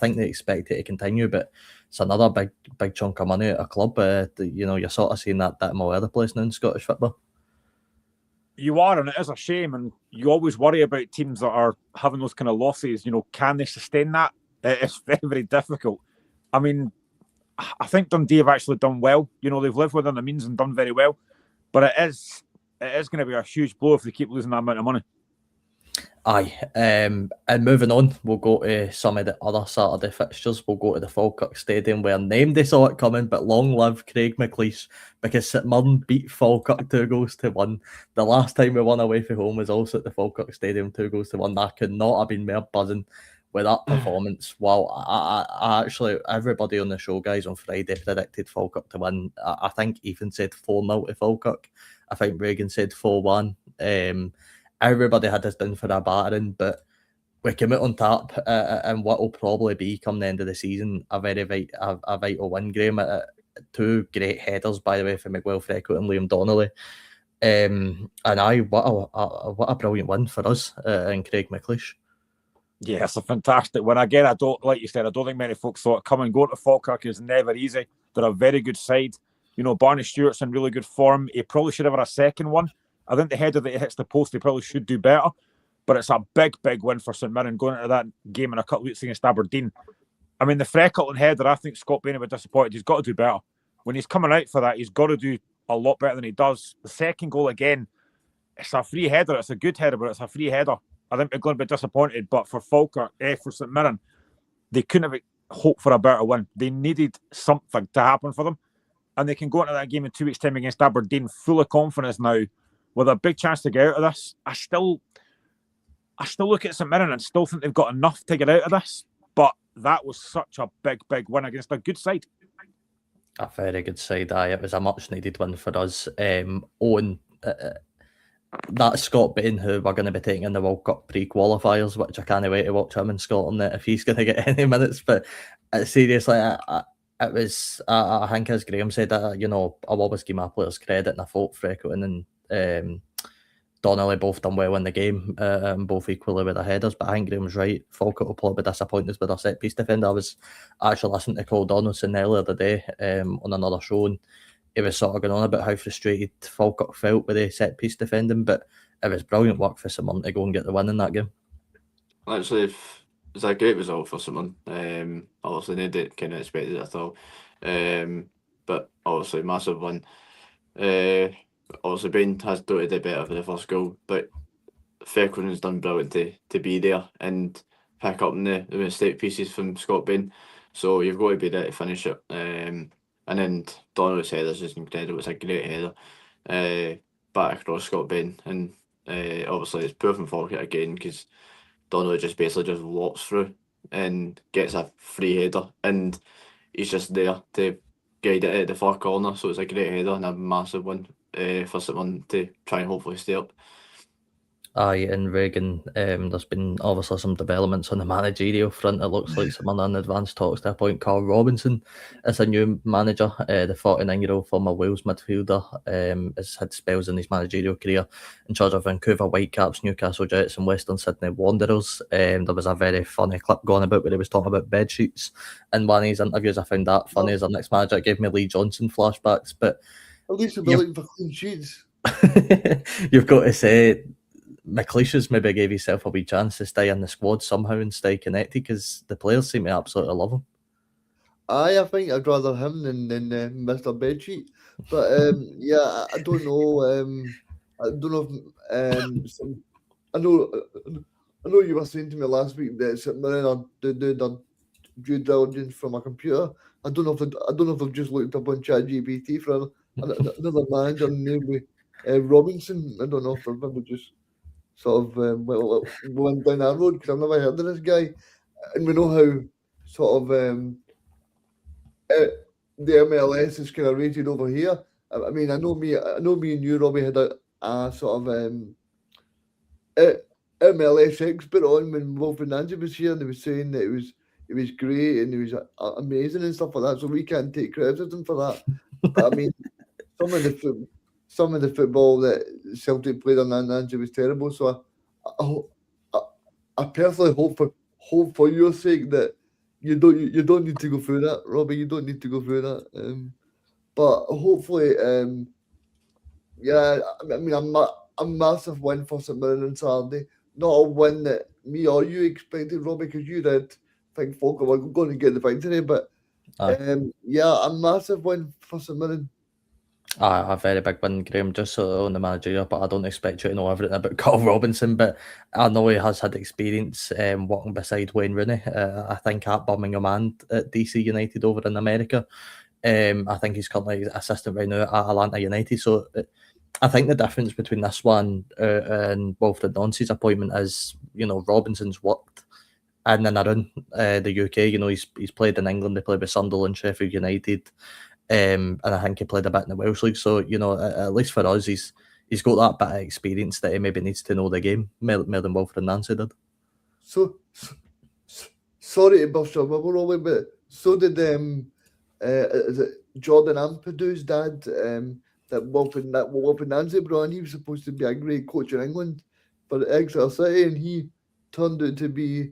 think they expect it to continue, but it's another big chunk of money at a club. You're sort of seeing that all over the place now in Scottish football. You are, and it is a shame, and you always worry about teams that are having those kind of losses. Can they sustain that? It's very, very difficult. I mean, I think Dundee have actually done well. They've lived within their means and done very well. But it is going to be a huge blow if they keep losing that amount of money. Aye. And moving on, we'll go to some of the other Saturday fixtures. We'll go to the Falkirk Stadium where they saw it coming, but long live Craig McLeish, because St Mirren beat Falkirk 2-1. The last time we won away from home was also at the Falkirk Stadium, 2-1. That could not have been more buzzing with that performance. Wow, I actually, everybody on the show, guys, on Friday predicted Falkirk to win. I think Ethan said 4-0 to Falkirk. I think Reagan said 4-1. Everybody had us down for a battering, but we came out on top, and what will probably be, come the end of the season, a very vital win, Graham. 2 great headers, by the way, for Miguel Freco and Liam Donnelly. And what a brilliant win for us and Craig McLeish. Yeah, it's a fantastic win. Again, I don't think many folks thought coming going to Falkirk is never easy. They're a very good side. Barney Stewart's in really good form. He probably should have had a second one. I think the header that he hits the post, he probably should do better. But it's a big win for St Mirren going into that game in a couple of weeks against Aberdeen. I mean, the Freckleton header, I think Scott Bainey would be disappointed. He's got to do better. When he's coming out for that, he's got to do a lot better than he does. The second goal, again, it's a free header. It's a good header, but it's a free header. I think they're going to be disappointed. But for Falkirk, for St Mirren, they couldn't have hoped for a better win. They needed something to happen for them. and they can go into that game in 2 weeks' time against Aberdeen full of confidence now, with a big chance to get out of this. I still look at St Mirren and still think they've got enough to get out of this. But that was such a big win against a good side. A very good side, aye. It was a much needed win for us. Owen, that's Scott Bain, who we're going to be taking in the World Cup pre-qualifiers, which I can't wait to watch him in Scotland if he's going to get any minutes. But seriously, it was, I think as Graham said, I'll always give my players credit, and I thought Freckleton and Donnelly both done well in the game, both equally with the headers. But I think Graham's right. Falkirk will probably be disappointed with their set piece defender. I was actually listening to Cole Donaldson earlier today on another show, and he was sort of going on about how frustrated Falkirk felt with the set piece defending. But it was brilliant work for St Mirren to go and get the win in that game. Actually, it was a great result for St Mirren. Obviously, they didn't kind of expect it at all. But obviously, massive win. Obviously, Bain has done it better for the first goal, but Fairclough done brilliant to be there and pick up the mistake pieces from Scott Bain. So you've got to be there to finish it. And then Donald's header is just incredible. It's a great header back across Scott Bain, and obviously it's poor from Falkirk again because Donnelly just basically just walks through and gets a free header, and he's just there to guide it at the far corner. So it's a great header and a massive one for someone to try and hopefully stay up. Aye, and Reagan, there's been obviously some developments on the managerial front. It looks like someone in advanced talks to appoint Carl Robinson as a new manager. The 49-year-old former Wales midfielder has had spells in his managerial career in charge of Vancouver Whitecaps, Newcastle Jets and Western Sydney Wanderers. There was a very funny clip going about where he was talking about bed sheets in one of his interviews. I found that funny as our next manager. It gave me Lee Johnson flashbacks. But at least we'll be looking for clean sheets. You've got to say, McLeish's maybe gave himself a wee chance to stay in the squad somehow and stay connected, because the players seem to absolutely love him. I think I'd rather him than Mr. Bedsheet. But yeah, I don't know. I don't know if I know you were saying to me last week that St Mirren are doing their due diligence from a computer. I don't know if they've just looked up on ChatGPT for another manager named Robinson. I don't know if they've ever just sort of went down that road, because I've never heard of this guy, and we know how sort of the MLS is kind of rated over here. I mean, I know me and you, Robbie, had a sort of MLS expert on when Wilfred Nancy was here, and they were saying that it was great and it was amazing and stuff like that. So we can't take criticism for that. But I mean, some of the football that Celtic played on Nancy was terrible. So I personally hope for your sake that you don't need to go through that, Robbie. You don't need to go through that. But hopefully, yeah. I mean, a massive win for St Mirren on Saturday. Not a win that me or you expected, Robbie, because you did think Falkirk were going to get the victory. But yeah, a massive win for St Mirren. A very big win, Graham, just so on the managerial, but I don't expect you to know everything about Carl Robinson, but I know he has had experience working beside Wayne Rooney, I think at Birmingham and at DC United over in America. I think he's currently assistant right now at Atlanta United, so I think the difference between this one and Wilfred Nancy's appointment is, Robinson's worked in and around the UK. He's played in England, he played with Sunderland, Sheffield United, and I think he played a bit in the Welsh League. So, at least for us, he's got that bit of experience that he maybe needs to know the game more than Wilfred Nancy did. So sorry to burst your bubble, Robbie, but so did is it Jordan Ampadu dad that Wilfred Nancy brought in. He was supposed to be a great coach in England for Exeter City, and he turned out to be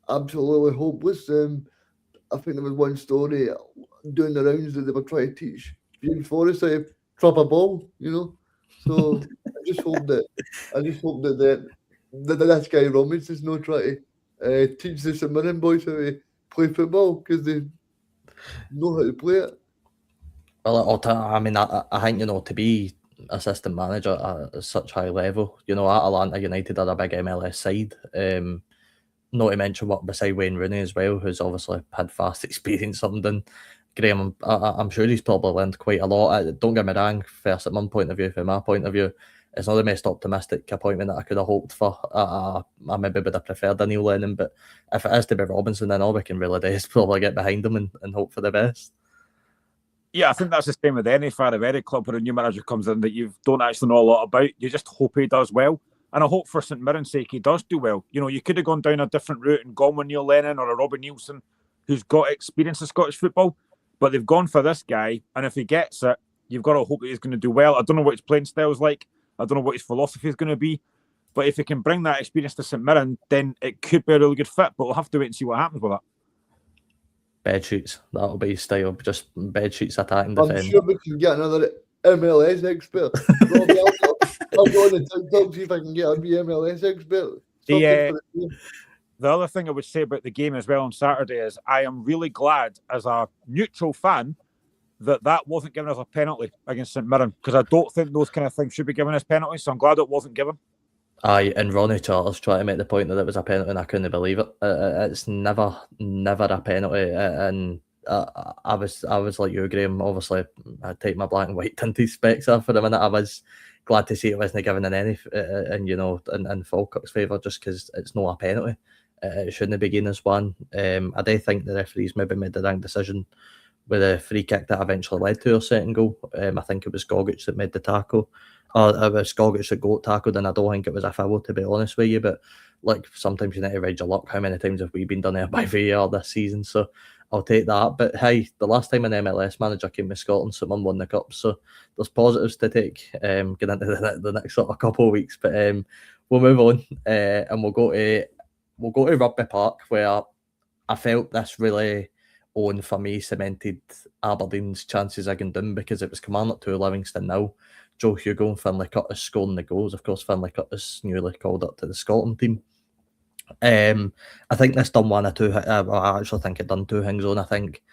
absolutely hopeless. I think there was one story doing the rounds that they were trying to teach James Forrest how to trap a ball, So I just hope that this guy Robinson's not trying to teach the St Mirren boys how to play football, because they know how to play it. Well, I think, to be assistant manager at such high level, at Atlanta United are a big MLS side. Not to mention work beside Wayne Rooney as well, who's obviously had vast experience under Graham, I'm sure he's probably learned quite a lot. Don't get me wrong, first at my point of view, from my point of view, it's not the most optimistic appointment that I could have hoped for. I maybe would have preferred a Neil Lennon, but if it is to be Robinson, then all we can really do is probably get behind him and hope for the best. Yeah, I think that's the same with any Faraberi club where a new manager comes in that you don't actually know a lot about. You just hope he does well. And I hope for St Mirren's sake he does do well. You know, you could have gone down a different route and gone with Neil Lennon or a Robbie Nielsen who's got experience in Scottish football. But they've gone for this guy. And if he gets it, you've got to hope that he's going to do well. I don't know what his playing style is like. I don't know what his philosophy is going to be. But if he can bring that experience to St Mirren, then it could be a really good fit. But we'll have to wait and see what happens with that. Bed sheets, that'll be his style. Just bed sheets attacking I'm defence. sure we can get another MLS expert. Robbie, I'll go on the TikTok, see if I can get a MLS expert. The other thing I would say about the game as well on Saturday is I am really glad as a neutral fan that wasn't given as a penalty against St Mirren, because I don't think those kind of things should be given as penalties, so I'm glad it wasn't given. Aye, and Ronnie Charters trying to make the point that it was a penalty, and I couldn't believe it. It's never a penalty, and I was like you, Graham. Obviously, I take my black and white tinted specs off for a minute. I was glad to see it wasn't given in any, and in Falkirk's favour, just because it's not a penalty. It shouldn't be given as one. I do think the referees maybe made the wrong decision with a free kick that eventually led to a second goal. I think it was Gogic that made the tackle. It was Gogic that got tackled, and I don't think it was a foul, to be honest with you. But like, sometimes you need to ride your luck. How many times have we been done there by VAR this season? So I'll take that. But hey, the last time an MLS manager came to Scotland, someone won the cup. So there's positives to take. Get into the next sort of couple of weeks. But we'll move on, and we'll go to Rugby Park, where I felt this really for me cemented Aberdeen's chances against them, because it was Kilmarnock 2, Livingston 0. Joe Hugo and Finlay Curtis scoring the goals. Of course, Finlay Curtis newly called up to the Scotland team. I think this done one or two. I actually think it done two things on. I think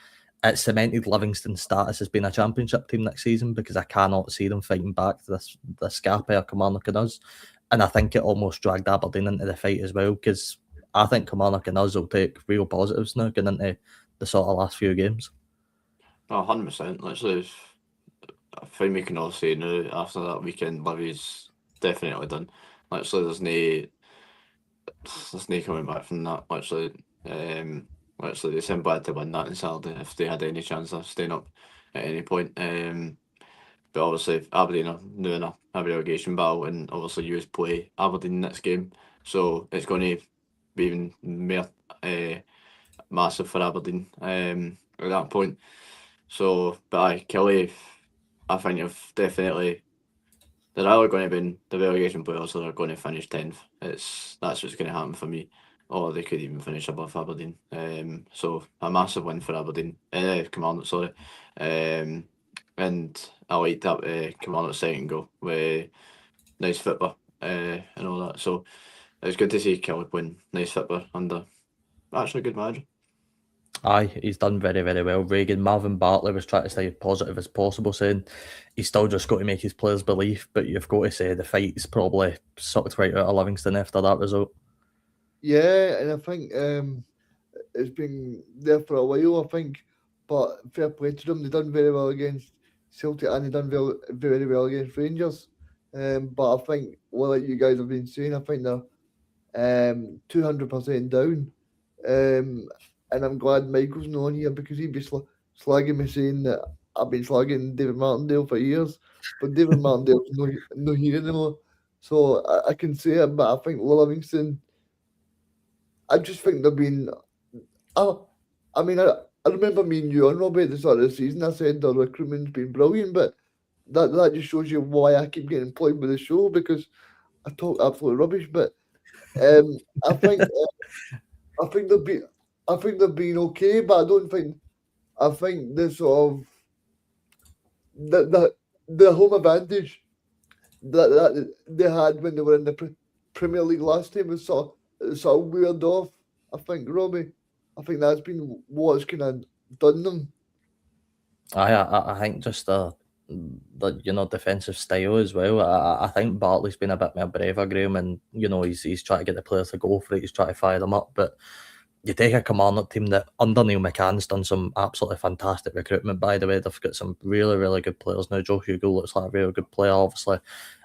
it cemented Livingston's status as being a championship team next season, because I cannot see them fighting back to this gap of Kilmarnock and us. And I think it almost dragged Aberdeen into the fight as well, because I think Kilmarnock and us will take real positives now going into the sort of last few games. 100%. Literally, I think we can all say now after that weekend, Livy's definitely done. Literally, there's no coming back from that. Literally, they simply had to win that on Saturday if they had any chance of staying up at any point. But obviously, Aberdeen are now in a relegation battle, and obviously, you play Aberdeen next game, so it's going to be even more massive for Aberdeen at that point. So, but Kelly, I think you've definitely, they're either going to be in the relegation playoffs or they're going to finish 10th. That's what's going to happen for me. Or they could even finish above Aberdeen. So a massive win for Aberdeen. Kilmarnock, sorry. And I like that Kilmarnock second goal with nice football and all that. So it's good to see Kelly playing nice football under actually a good manager. Aye, he's done very, very well. Reagan, Marvin Bartley was trying to stay as positive as possible, saying he's still just got to make his players believe, but you've got to say the fight's probably sucked right out of Livingston after that result. Yeah, and I think it's been there for a while, I think, but fair play to them. They've done very well against Celtic and they've done very well against Rangers. But I think, well, like you guys have been saying, I think they're 200% down. And I'm glad Michael's not on here, because he'd be slagging me saying that I've been slagging David Martindale for years, but David Martindale's no here anymore. So I can say it, but I think Livingston, I just think they've been. I remember me and you on Robbie at the start of the season. I said the recruitment's been brilliant, but that just shows you why I keep getting employed with the show, because I talk absolute rubbish. But I think they've been okay, but I think the sort of the home advantage that they had when they were in the Premier League last time was sort of weird off. I think, Robbie, that's been what's kind of done them. I think just the defensive style as well. I think Bartley's been a bit more braver, Graham, and he's trying to get the players to go for it. He's trying to fire them up, but you take a Kilmarnock team that under Neil McCann's done some absolutely fantastic recruitment, by the way. They've got some really, really good players now. Joe Hugo looks like a really good player, obviously.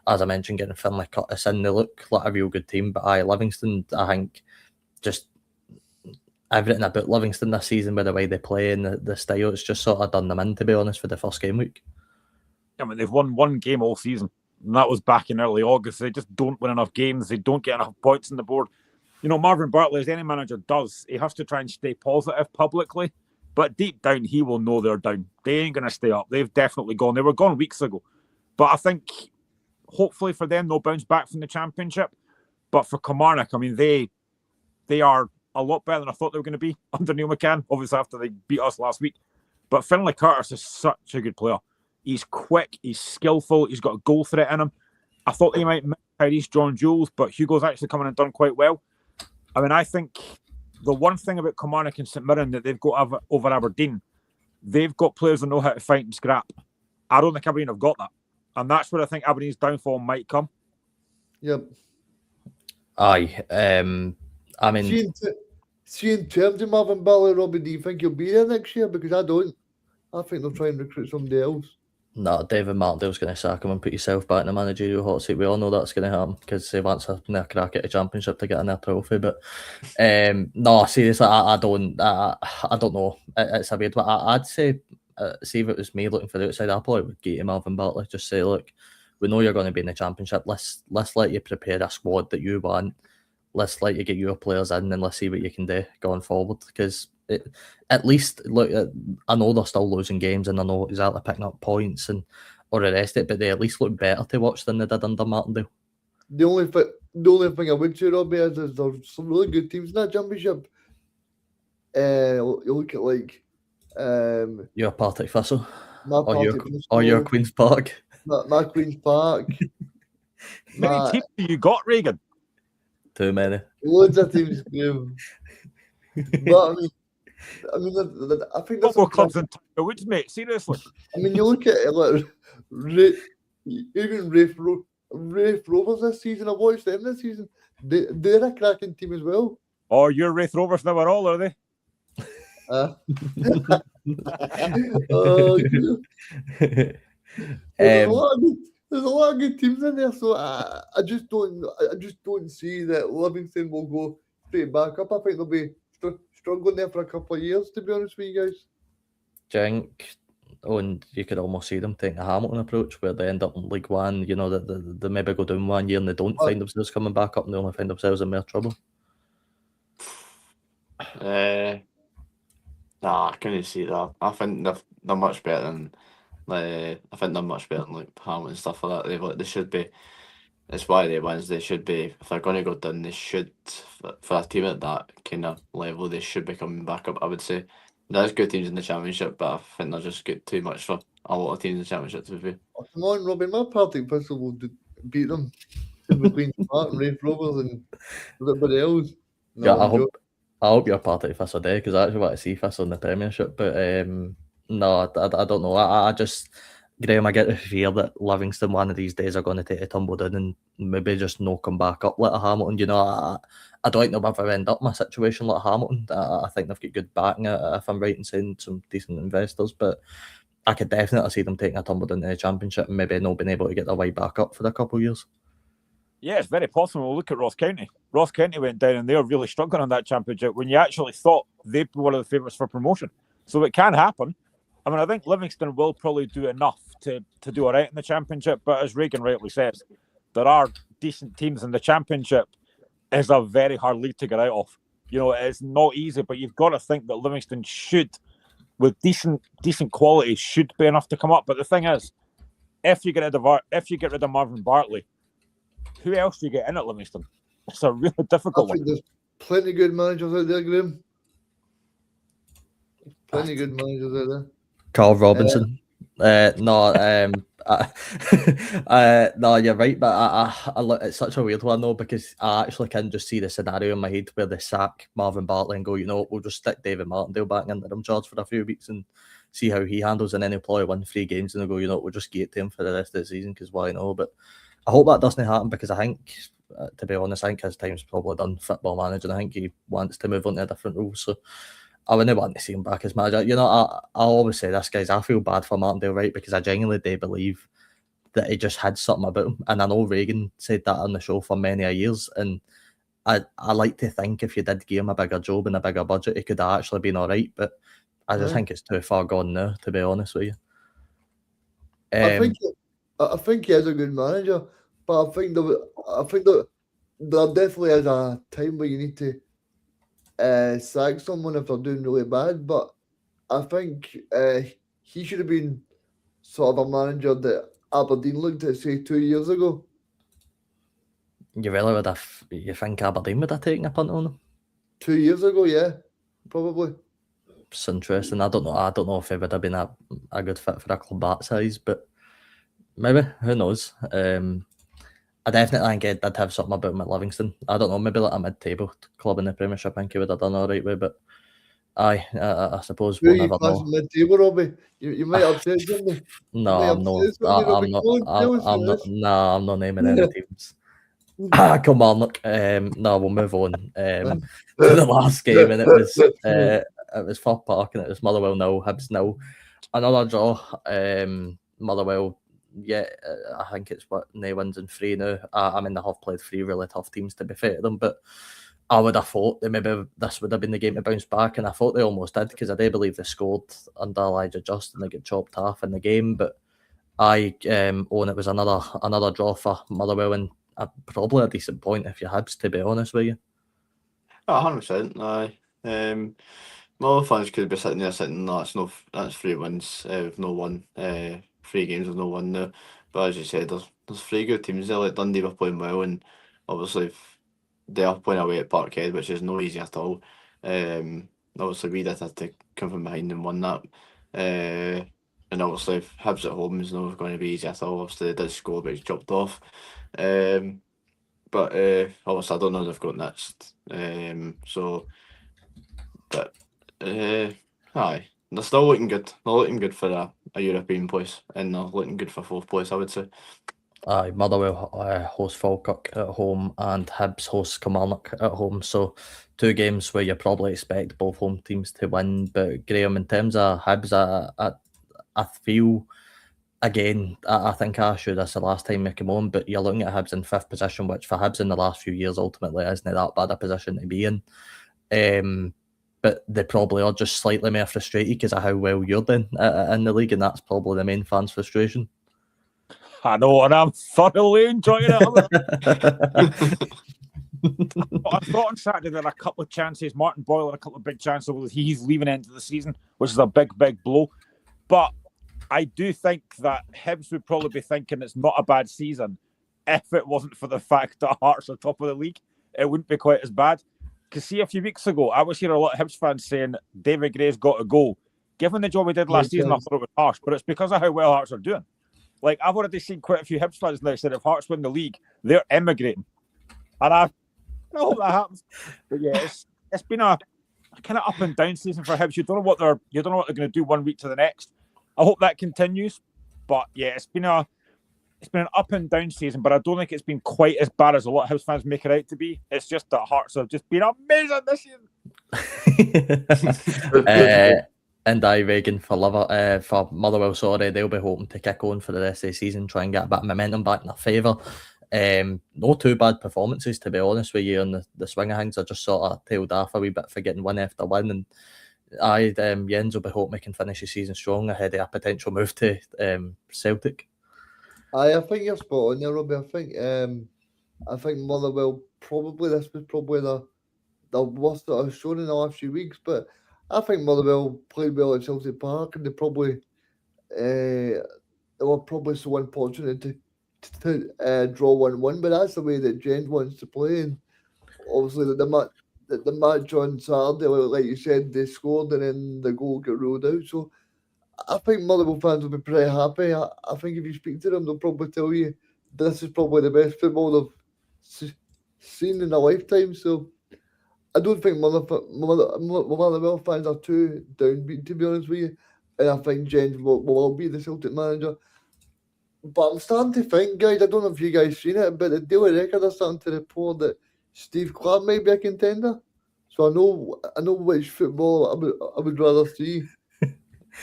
As I mentioned, getting Finlay Curtis in, they look like a real good team. But Livingston, I think, just everything about Livingston this season, with the way they play and the style, it's just sort of done them in, to be honest, for the first game week. I mean, they've won one game all season, and that was back in early August. They just don't win enough games. They don't get enough points on the board. Marvin Bartley, as any manager does, he has to try and stay positive publicly, but deep down, he will know they're down. They ain't going to stay up. They've definitely gone. They were gone weeks ago. But I think, hopefully for them, they'll bounce back from the Championship. But for Kilmarnock, I mean, they are a lot better than I thought they were going to be under Neil McCann, obviously after they beat us last week. But Finlay Curtis is such a good player. He's quick, he's skillful, he's got a goal threat in him. I thought they might miss Tyrese John Jules, but Hugo's actually come in and done quite well. I mean, I think the one thing about Kilmarnock and St Mirren that they've got over Aberdeen, they've got players that know how to fight and scrap. I don't think Aberdeen have got that. And that's where I think Aberdeen's downfall might come. Yep. Aye. I mean... See, in terms of Marvin Bartley, Robbie, do you think he'll be there next year? Because I don't. I think they'll try and recruit somebody else. No, David Martindale's going to sack him and put yourself back in the managerial hot seat. We all know that's going to happen because he wants a crack at the Championship to get in their trophy. But no, seriously, I don't know. It's a weird one. I'd say, see if it was me looking for the outside, I probably would get him Marvin Bartley. Just say, look, we know you're going to be in the Championship. Let's let you prepare a squad that you want. Let's let you get your players in and let's see what you can do going forward. Because at least, look, I know they're still losing games and I know exactly picking up points and all the rest of it, but they at least look better to watch than they did under Martindale. The only thing I would say, Robbie, is there's some really good teams in that Championship. You look at like your Partick Thistle, or your Queen's Park. My Queen's Park. How many teams have you got, Reagan? Too many. Loads of teams. But I mean, I think that's more clubs in Tiger Woods, mate. Seriously. I mean, you look at it like even Rafe Rovers this season. I watched them this season. They're a cracking team as well. Oh, your Rafe Rovers now are all, are they? Oh, there's a lot of good teams in there, so I just don't see that Livingston will go straight back up. I think they'll be struggling there for a couple of years, to be honest with you guys. Jink, and you could almost see them taking a Hamilton approach where they end up in League One. They maybe go down 1 year and they don't find themselves coming back up and they only find themselves in more trouble. Nah, I couldn't see that. I think they're much better than. I think they're much better than like Hamilton and stuff like that. They should be. It's why they wins. They should be. If they're going to go down, they should. For a team at that kind of level, they should be coming back up. I would say there's good teams in the Championship, but I think they're just get too much for a lot of teams in the Championship to be. Oh, come on, Robin. My Partick Thistle will beat them. Between Mark and Rafe Rovers and everybody else. No, yeah, I hope you're Partick Thistle there because I actually want to see Thistle in the Premiership, but. No, I don't know. I just, Graham, I get the fear that Livingston one of these days are going to take a tumble down and maybe just no come back up like a Hamilton. I don't think they'll ever end up in a situation like Hamilton. I think they've got good backing, if I'm right in saying some decent investors, but I could definitely see them taking a tumble down to the Championship and maybe not being able to get their way back up for a couple of years. Yeah, it's very possible. We'll look at Ross County. Ross County went down and they were really struggling in that Championship when you actually thought they'd be one of the favourites for promotion. So it can happen. I mean, I think Livingston will probably do enough to do all right in the Championship, but as Reagan rightly says, there are decent teams in the Championship. It's a very hard league to get out of. It's not easy, but you've got to think that Livingston should, with decent quality, should be enough to come up. But the thing is, if you get rid of Marvin Bartley, who else do you get in at Livingston? It's a really difficult one. There's plenty of good managers out there, Graham. Plenty of good managers out there. Carl Robinson. No, you're right, but I it's such a weird one though because I actually can just see the scenario in my head where they sack Marvin Bartley and go, we'll just stick David Martindale back into them charge for a few weeks and see how he handles, and then he'll probably win 3 games and they'll go, we'll just get to him for the rest of the season because why not? But I hope that doesn't happen because I think to be honest. I think his time's probably done football managing. I think he wants to move on to a different role. So I wouldn't want to see him back as manager. You know, I always say this, guys. I feel bad for Martindale, right? Because I genuinely do believe that he just had something about him. And I know Reagan said that on the show for many a years. And I like to think if you did give him a bigger job and a bigger budget, he could have actually been all right. But I just think it's too far gone now, to be honest with you. I think he is a good manager, but I think that there definitely is a time where you need to sack someone if they're doing really bad. But I think he should have been sort of a manager that Aberdeen looked at, say, 2 years ago. You really would have? You think Aberdeen would have taken a punt on him? 2 years ago, yeah, probably. It's interesting. I don't know if he would have been a good fit for a club that size, but maybe, who knows? I definitely think he did have something about him at Livingston. I don't know, maybe like a mid-table club in the Premiership. I think he would have done all right with, but I suppose we'll never know. Mid-table, Robbie? You might upset somebody. No, I'm not naming any teams. Come on, look. No, we'll move on to the last game, and it was Fir Park, and it was Motherwell 0, Hibs 0. Another draw. Motherwell, yeah, I think it's no wins and 3 now. I mean, they have played 3 really tough teams, to be fair to them, but I would have thought that maybe this would have been the game to bounce back, and I thought they almost did, because I do believe they scored under Elijah Just and they get chopped half in the game, but I own it was another draw for Motherwell, and probably a decent point if you're Hibs, to be honest with you. 100%. Aye. Motherwell fans could be sitting there that's 3 wins. We've no won 3 games, we've no won now. But as you said, there's 3 good teams there. Like Dundee were playing well, and obviously they are playing away at Parkhead, which is no easy at all. Obviously we did have to come from behind and won that. And obviously Hibs at home is not going to be easy at all. Obviously they did score, but it's dropped off. But obviously I don't know if they've got next. Aye, they're still looking good. They're looking good for a European place, and they're looking good for 4th place, I would say. Aye, Motherwell host Falkirk at home, and Hibs host Kilmarnock at home. So 2 games where you probably expect both home teams to win. But Graham, in terms of Hibs, I feel, again, I think I showed this the last time we came on, but you're looking at Hibs in 5th position, which for Hibs in the last few years ultimately isn't that bad a position to be in. But they probably are just slightly more frustrated because of how well you're doing in the league, and that's probably the main fans' frustration. I know, and I'm thoroughly enjoying it. I thought on Saturday there were a couple of chances. Martin Boyle had a couple of big chances. He's leaving into the season, which is a big, big blow. But I do think that Hibs would probably be thinking it's not a bad season if it wasn't for the fact that Hearts are top of the league. It wouldn't be quite as bad. Because see, a few weeks ago, I was hearing a lot of Hibs fans saying David Gray's got to go. Given the job he did last season, I thought it was harsh, but it's because of how well Hearts are doing. Like, I've already seen quite a few Hibs fans now said if Hearts win the league, they're emigrating. And I hope that happens. But yeah, it's been a kind of up and down season for Hibs. You don't know what they're going to do one week to the next. I hope that continues. But yeah, it's been an up and down season, but I don't think it's been quite as bad as a lot of Hibs fans make it out to be. It's just that Hearts have just been amazing this season. And Reagan for Motherwell, sorry, they'll be hoping to kick on for the rest of the season, try and get a bit of momentum back in their favour. No too bad performances, to be honest with you, on the swing of things. I just sort of tailed off a wee bit for getting win after win, and Jens will be hoping we can finish the season strong ahead of a potential move to Celtic. I think you're spot on there, Robbie. I think Motherwell this was probably the worst that I've shown in the last few weeks, but I think Motherwell played well at Celtic Park, and they were probably so unfortunate to draw 1-1, but that's the way that Jen wants to play. And obviously the match on Saturday, like you said, they scored and then the goal got ruled out. So I think Motherwell fans will be pretty happy. I think if you speak to them, they'll probably tell you this is probably the best football they've seen in a lifetime. So I don't think Motherwell fans are too downbeat, to be honest with you. And I think Jens will be the Celtic manager. But I'm starting to think, guys, I don't know if you guys seen it, but the Daily Record are starting to report that Steve Clark might be a contender. So I know which football I would rather see.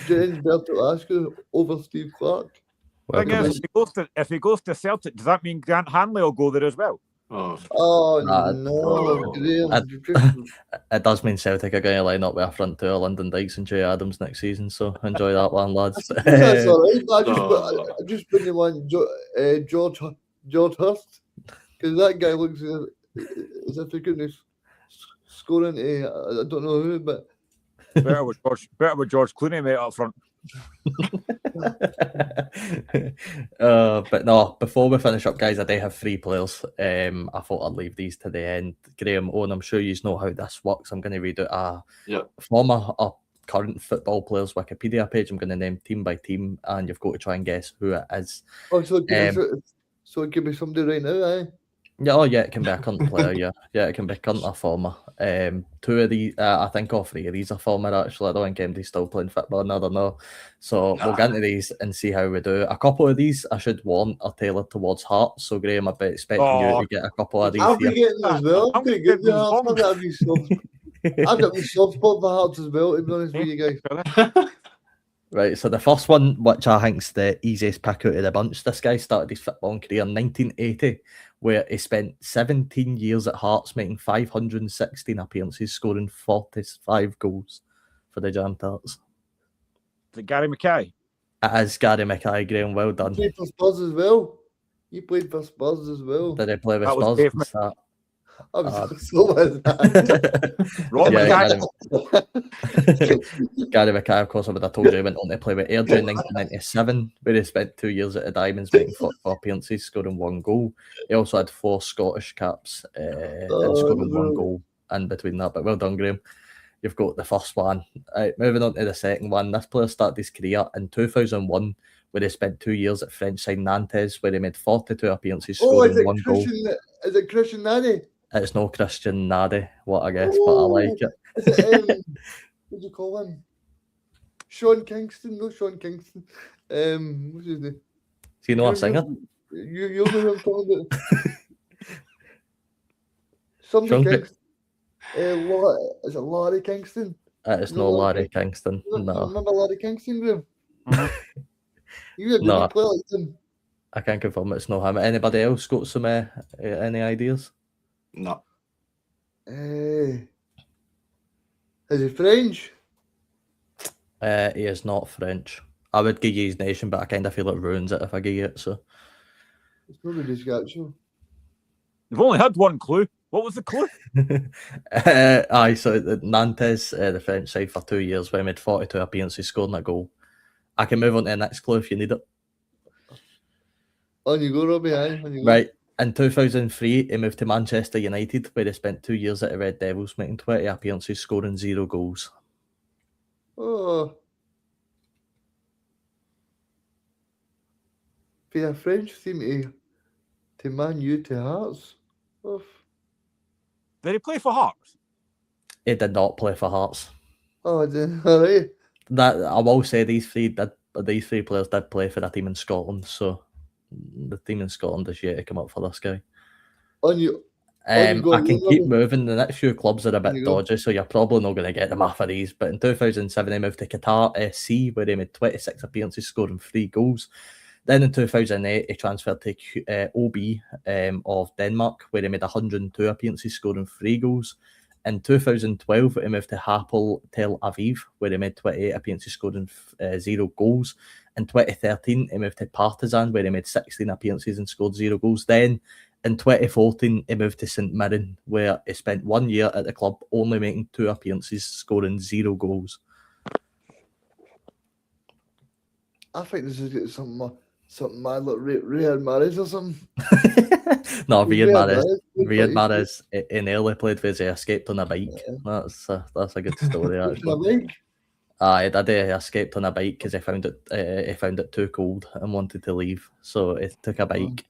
James Berto Askew over Steve Clark. Thing Welcome. is, if he goes to Celtic, does that mean Grant Hanley will go there as well? Oh, Oh Nah, no, Graham! I- you just- It does mean Celtic are going to line up with a front two of Lyndon Dykes and Jay Adams next season, so enjoy that one, lads. I suppose that's all right. But No. I just put him on George Hurst because that guy looks as if he couldn't score into I don't know who, but Better with George Clooney, mate, up front. But no, before we finish up, guys, I do have 3 players. I thought I'd leave these to the end. Graham, Owen, I'm sure you know how this works. I'm going to read out a former or current football players Wikipedia page. I'm going to name team by team, and you've got to try and guess who it is. oh, so it could be somebody right now, eh? Yeah, it can be a current player. Yeah, it can be current or former. 2 of these, I think all 3 of these are former. Actually, I don't think MD's still playing football. I don't know. So we'll get into these and see how we do. A couple of these, I should warn, are tailored towards Hearts. So Graham, I'd be expecting you to get a couple of these. I'll be Here. getting as well. I'm Pretty getting good. these I've got my soft spot for Hearts as well. To be honest with you guys. Right, so the first one, which I think's the easiest pick out of the bunch, this guy started his footballing career in 1980, where he spent 17 years at Hearts, making 516 appearances, scoring 45 goals for the Jam Tarts. Is it Gary Mackay? It is Gary Mackay, Graham, well done. He played for Spurs as well. He played for Spurs as well. Did he play with That was Spurs? Dave What's that? I'm so with that. Ron Yeah, Mackay. Gary Mackay, of course, I would have told you, he went on to play with Airdrie in 1997, where he spent 2 years at the Diamonds, making 44 appearances, scoring 1 goal. He also had 4 Scottish caps and scoring 1 goal in between that. But well done, Graham. You've got the first one. Right, moving on to the second one. This player started his career in 2001, where he spent 2 years at French side Nantes, where he made 42 appearances, scoring 1 goal. Is it Christian Nani? It's no Christian Nadi, what I guess, but I like it. Is it, what do you call him? Sean Kingston? No, Sean Kingston. What's his name? Do you know a singer? You know who I'm talking about? Somebody Sean Kingston. Is it Larry Kingston? It's no Larry Kingston. No. Remember Larry Kingston, Graham? No. You play like him. I can't confirm it's no him. Anybody else got some any ideas? no. Is he French? He is not French. I would give you his nation, but I kind of feel it ruins it if I give you it. So It's probably this guy, actually. You've only had one clue. What was the clue? so Nantes, the French side for 2 years, where he made 42 appearances, scoring a goal. I can move on to the next clue if you need it. On you go, Robbie. Aye, on you go. Right. In 2003, he moved to Manchester United, where he spent 2 years at the Red Devils, making 20 appearances, scoring 0 goals. Oh. For a French team to Man U to Hearts. Oh. Did he play for Hearts? He did not play for Hearts. Oh, I did. All right. That I will say these three players did play for a team in Scotland, so the team in Scotland is yet to come up for this guy. On you. I go, can you keep go. moving. The next few clubs are a bit You go. dodgy, so you're probably not going to get them off of these. But in 2007, he moved to Qatar SC, where he made 26 appearances, scoring 3 goals. Then in 2008, he transferred to OB of Denmark, where he made 102 appearances, scoring 3 goals. In 2012, he moved to Hapoel Tel Aviv, where he made 28 appearances, scoring 0 goals. In 2013, he moved to Partizan, where he made 16 appearances and scored 0 goals. Then, in 2014, he moved to St Mirren, where he spent 1 year at the club, only making 2 appearances, scoring 0 goals. I think this is something mad like Riyad Mahrez or something. No, Riyad Riyad Mahrez in early played for, he escaped on a bike. That's a good story, actually. He did. He escaped on a bike because he found it too cold and wanted to leave, so he took a bike.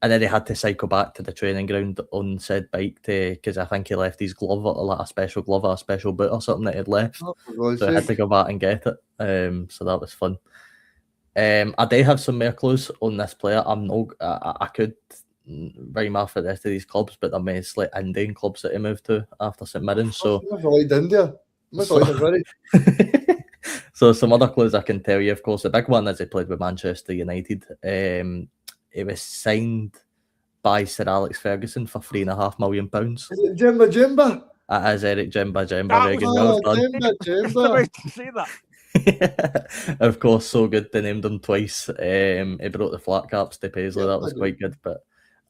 And then he had to cycle back to the training ground on said bike because I think he left his glove, like a special glove or a special boot or something that he'd left. So he had to go back and get it. So that was fun. I do have some more clues on this player. I could write him off for the rest of these clubs, but they're mostly Indian clubs that he moved to after St Mirren. So, Must have liked India. Must have liked Gary. so some other clues I can tell you. Of course, the big one is he played with Manchester United. He was signed by Sir Alex Ferguson for £3.5 million. Is it Jimba Jimba? That is Eric Jimba That Regan. was- Well done. Jimba Jimba. About to say that. Of course, so good they named him twice. He brought the flat caps to Paisley. Yeah, That was quite good. But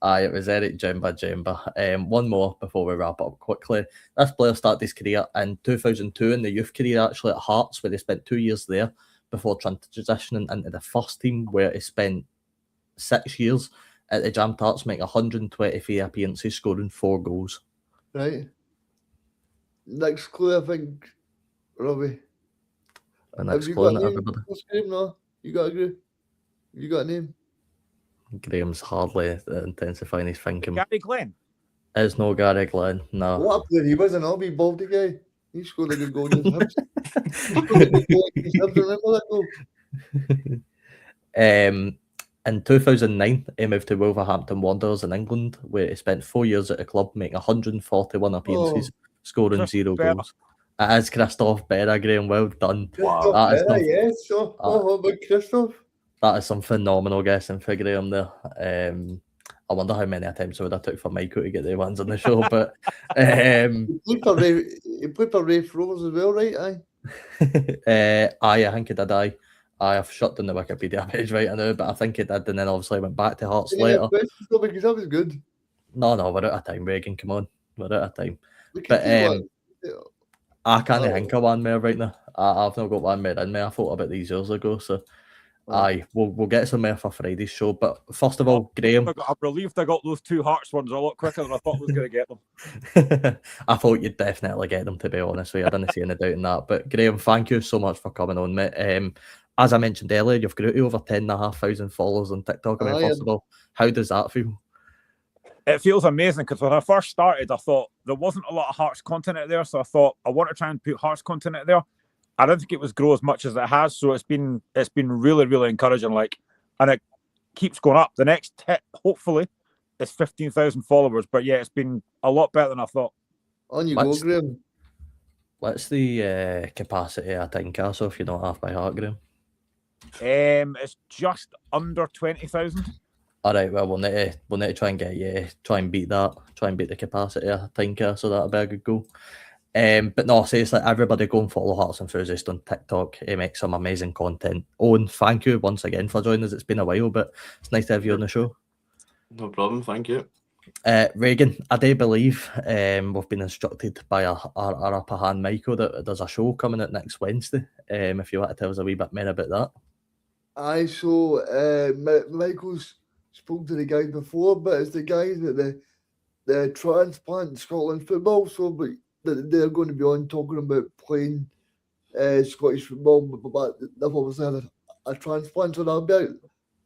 it was Eric Jimba. One more before we wrap up quickly. This player started his career in 2002 in the youth career, actually at Hearts, where he spent 2 years there before transitioning into the first team, where he spent 6 years at the Jam Tarts, making 123 appearances, scoring 4 goals. Right. Next clue, I think, Robbie. The Have next you clue, got a name? everybody. What's your name? No, you got a group. You got a name? Graham's hardly intensifying his thinking. Gary Glenn. It's no Gary Glenn, no. What a player he was, and I'll be baldy guy. He scored a good goal in his hips. He scored a good goal in his hips. Remember that goal? In 2009, he moved to Wolverhampton Wanderers in England, where he spent 4 years at the club, making 141 appearances, scoring Christoph 0 Berra. goals. It is Christoph Berra, Graham. Well done. Christoph That is Berra, not- yes. So, what about Christoph? That is some phenomenal guessing for Graham there. I wonder how many attempts I would have took for Michael to get the ones on the show, but He played for Rafe Rovers as well, right? Aye. I think he did. I have shut down the Wikipedia page right now, but I think he did, and then obviously went back to Hearts Any later. other questions, Robbie? Because that was good. No, we're out of time, Reagan. Come on, we're out of time. We can But keep on. I can't Oh. think of one more right now. I've not got one more in me. I thought about these years ago, so Oh. we'll get some more for Friday's show. But first of all, Graham, I'm relieved I got those 2 Hearts ones a lot quicker than I thought I was going to get them. I thought you'd definitely get them, to be honest with you. I didn't see any doubt in that. But Graham, thank you so much for coming on, mate. As I mentioned earlier, you've got over 10,500 followers on TikTok. I mean, Aye, first of all, how does that feel? It feels amazing because when I first started, I thought there wasn't a lot of Hearts content out there. So I thought I want to try and put Hearts content out there. I don't think it was grow as much as it has. So it's been really, really encouraging. And it keeps going up. The next hit, hopefully, is 15,000 followers. But yeah, it's been a lot better than I thought. On you What's- go, Graham. What's the capacity of Tynecastle if you don't have by heart, Graham? It's just under 20,000. All right, well, we'll need to try and get you, try and beat that, try and beat the capacity of Tynecastle. That'll be a good goal. But no, seriously, everybody go and follow Hearts Enthusiast on TikTok. He makes some amazing content. Owen, thank you once again for joining us. It's been a while, but it's nice to have you on the show. No problem, thank you. Reagan, I do believe we've been instructed by our upper hand, Michael, that there's a show coming out next Wednesday. If you want to tell us a wee bit more about that. Aye, so Michael's spoke to the guys before, but it's the guys at the transplant Scotland football. So, but they're going to be on talking about playing Scottish football, but they've obviously had a transplant, so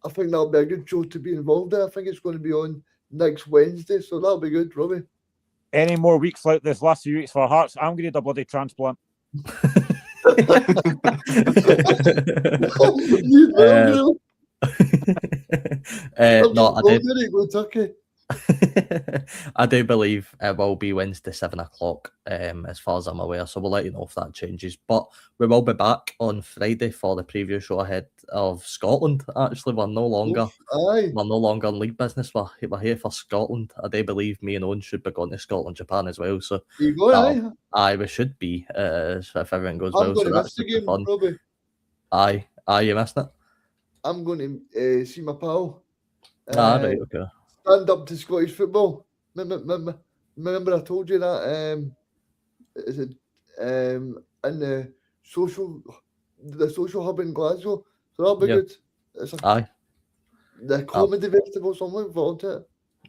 I think that'll be a good show to be involved in. I think it's going to be on next Wednesday, so that'll be good, Robbie. Any more weeks like this last few weeks for Hearts, I'm going to need a bloody transplant. No, Go Turkey. I do believe it will be Wednesday 7 o'clock, as far as I'm aware. So we'll let you know if that changes. But we will be back on Friday for the preview show ahead of Scotland. Actually, we're no longer in league business. We're here for Scotland. I do believe me and Owen should be going to Scotland, Japan as well. So you go, we should be if everything goes I'm well. going So to that miss the should be game, fun. Robbie. You missed it. I'm going to see my pal. Right, okay. Stand up to Scottish football. Remember I told you that is it in the social hub in Glasgow. So that'll be good. It's the comedy festival, so I'm looking forward to it.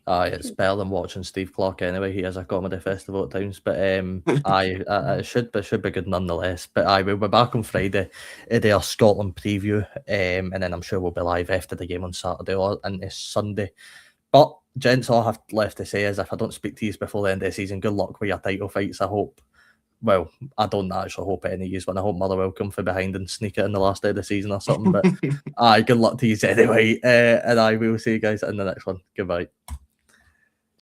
It's better than watching Steve Clark anyway. He has a comedy festival at times, but it should be good nonetheless. But we'll be back on Friday to do our Scotland preview, and then I'm sure we'll be live after the game on Saturday or into Sunday. But gents, all I have left to say is if I don't speak to you before the end of the season, good luck with your title fights. I hope well, I don't actually hope any of you win. I hope Motherwell come from behind and sneak it in the last day of the season or something. But aye, good luck to you anyway. And I will see you guys in the next one. Goodbye.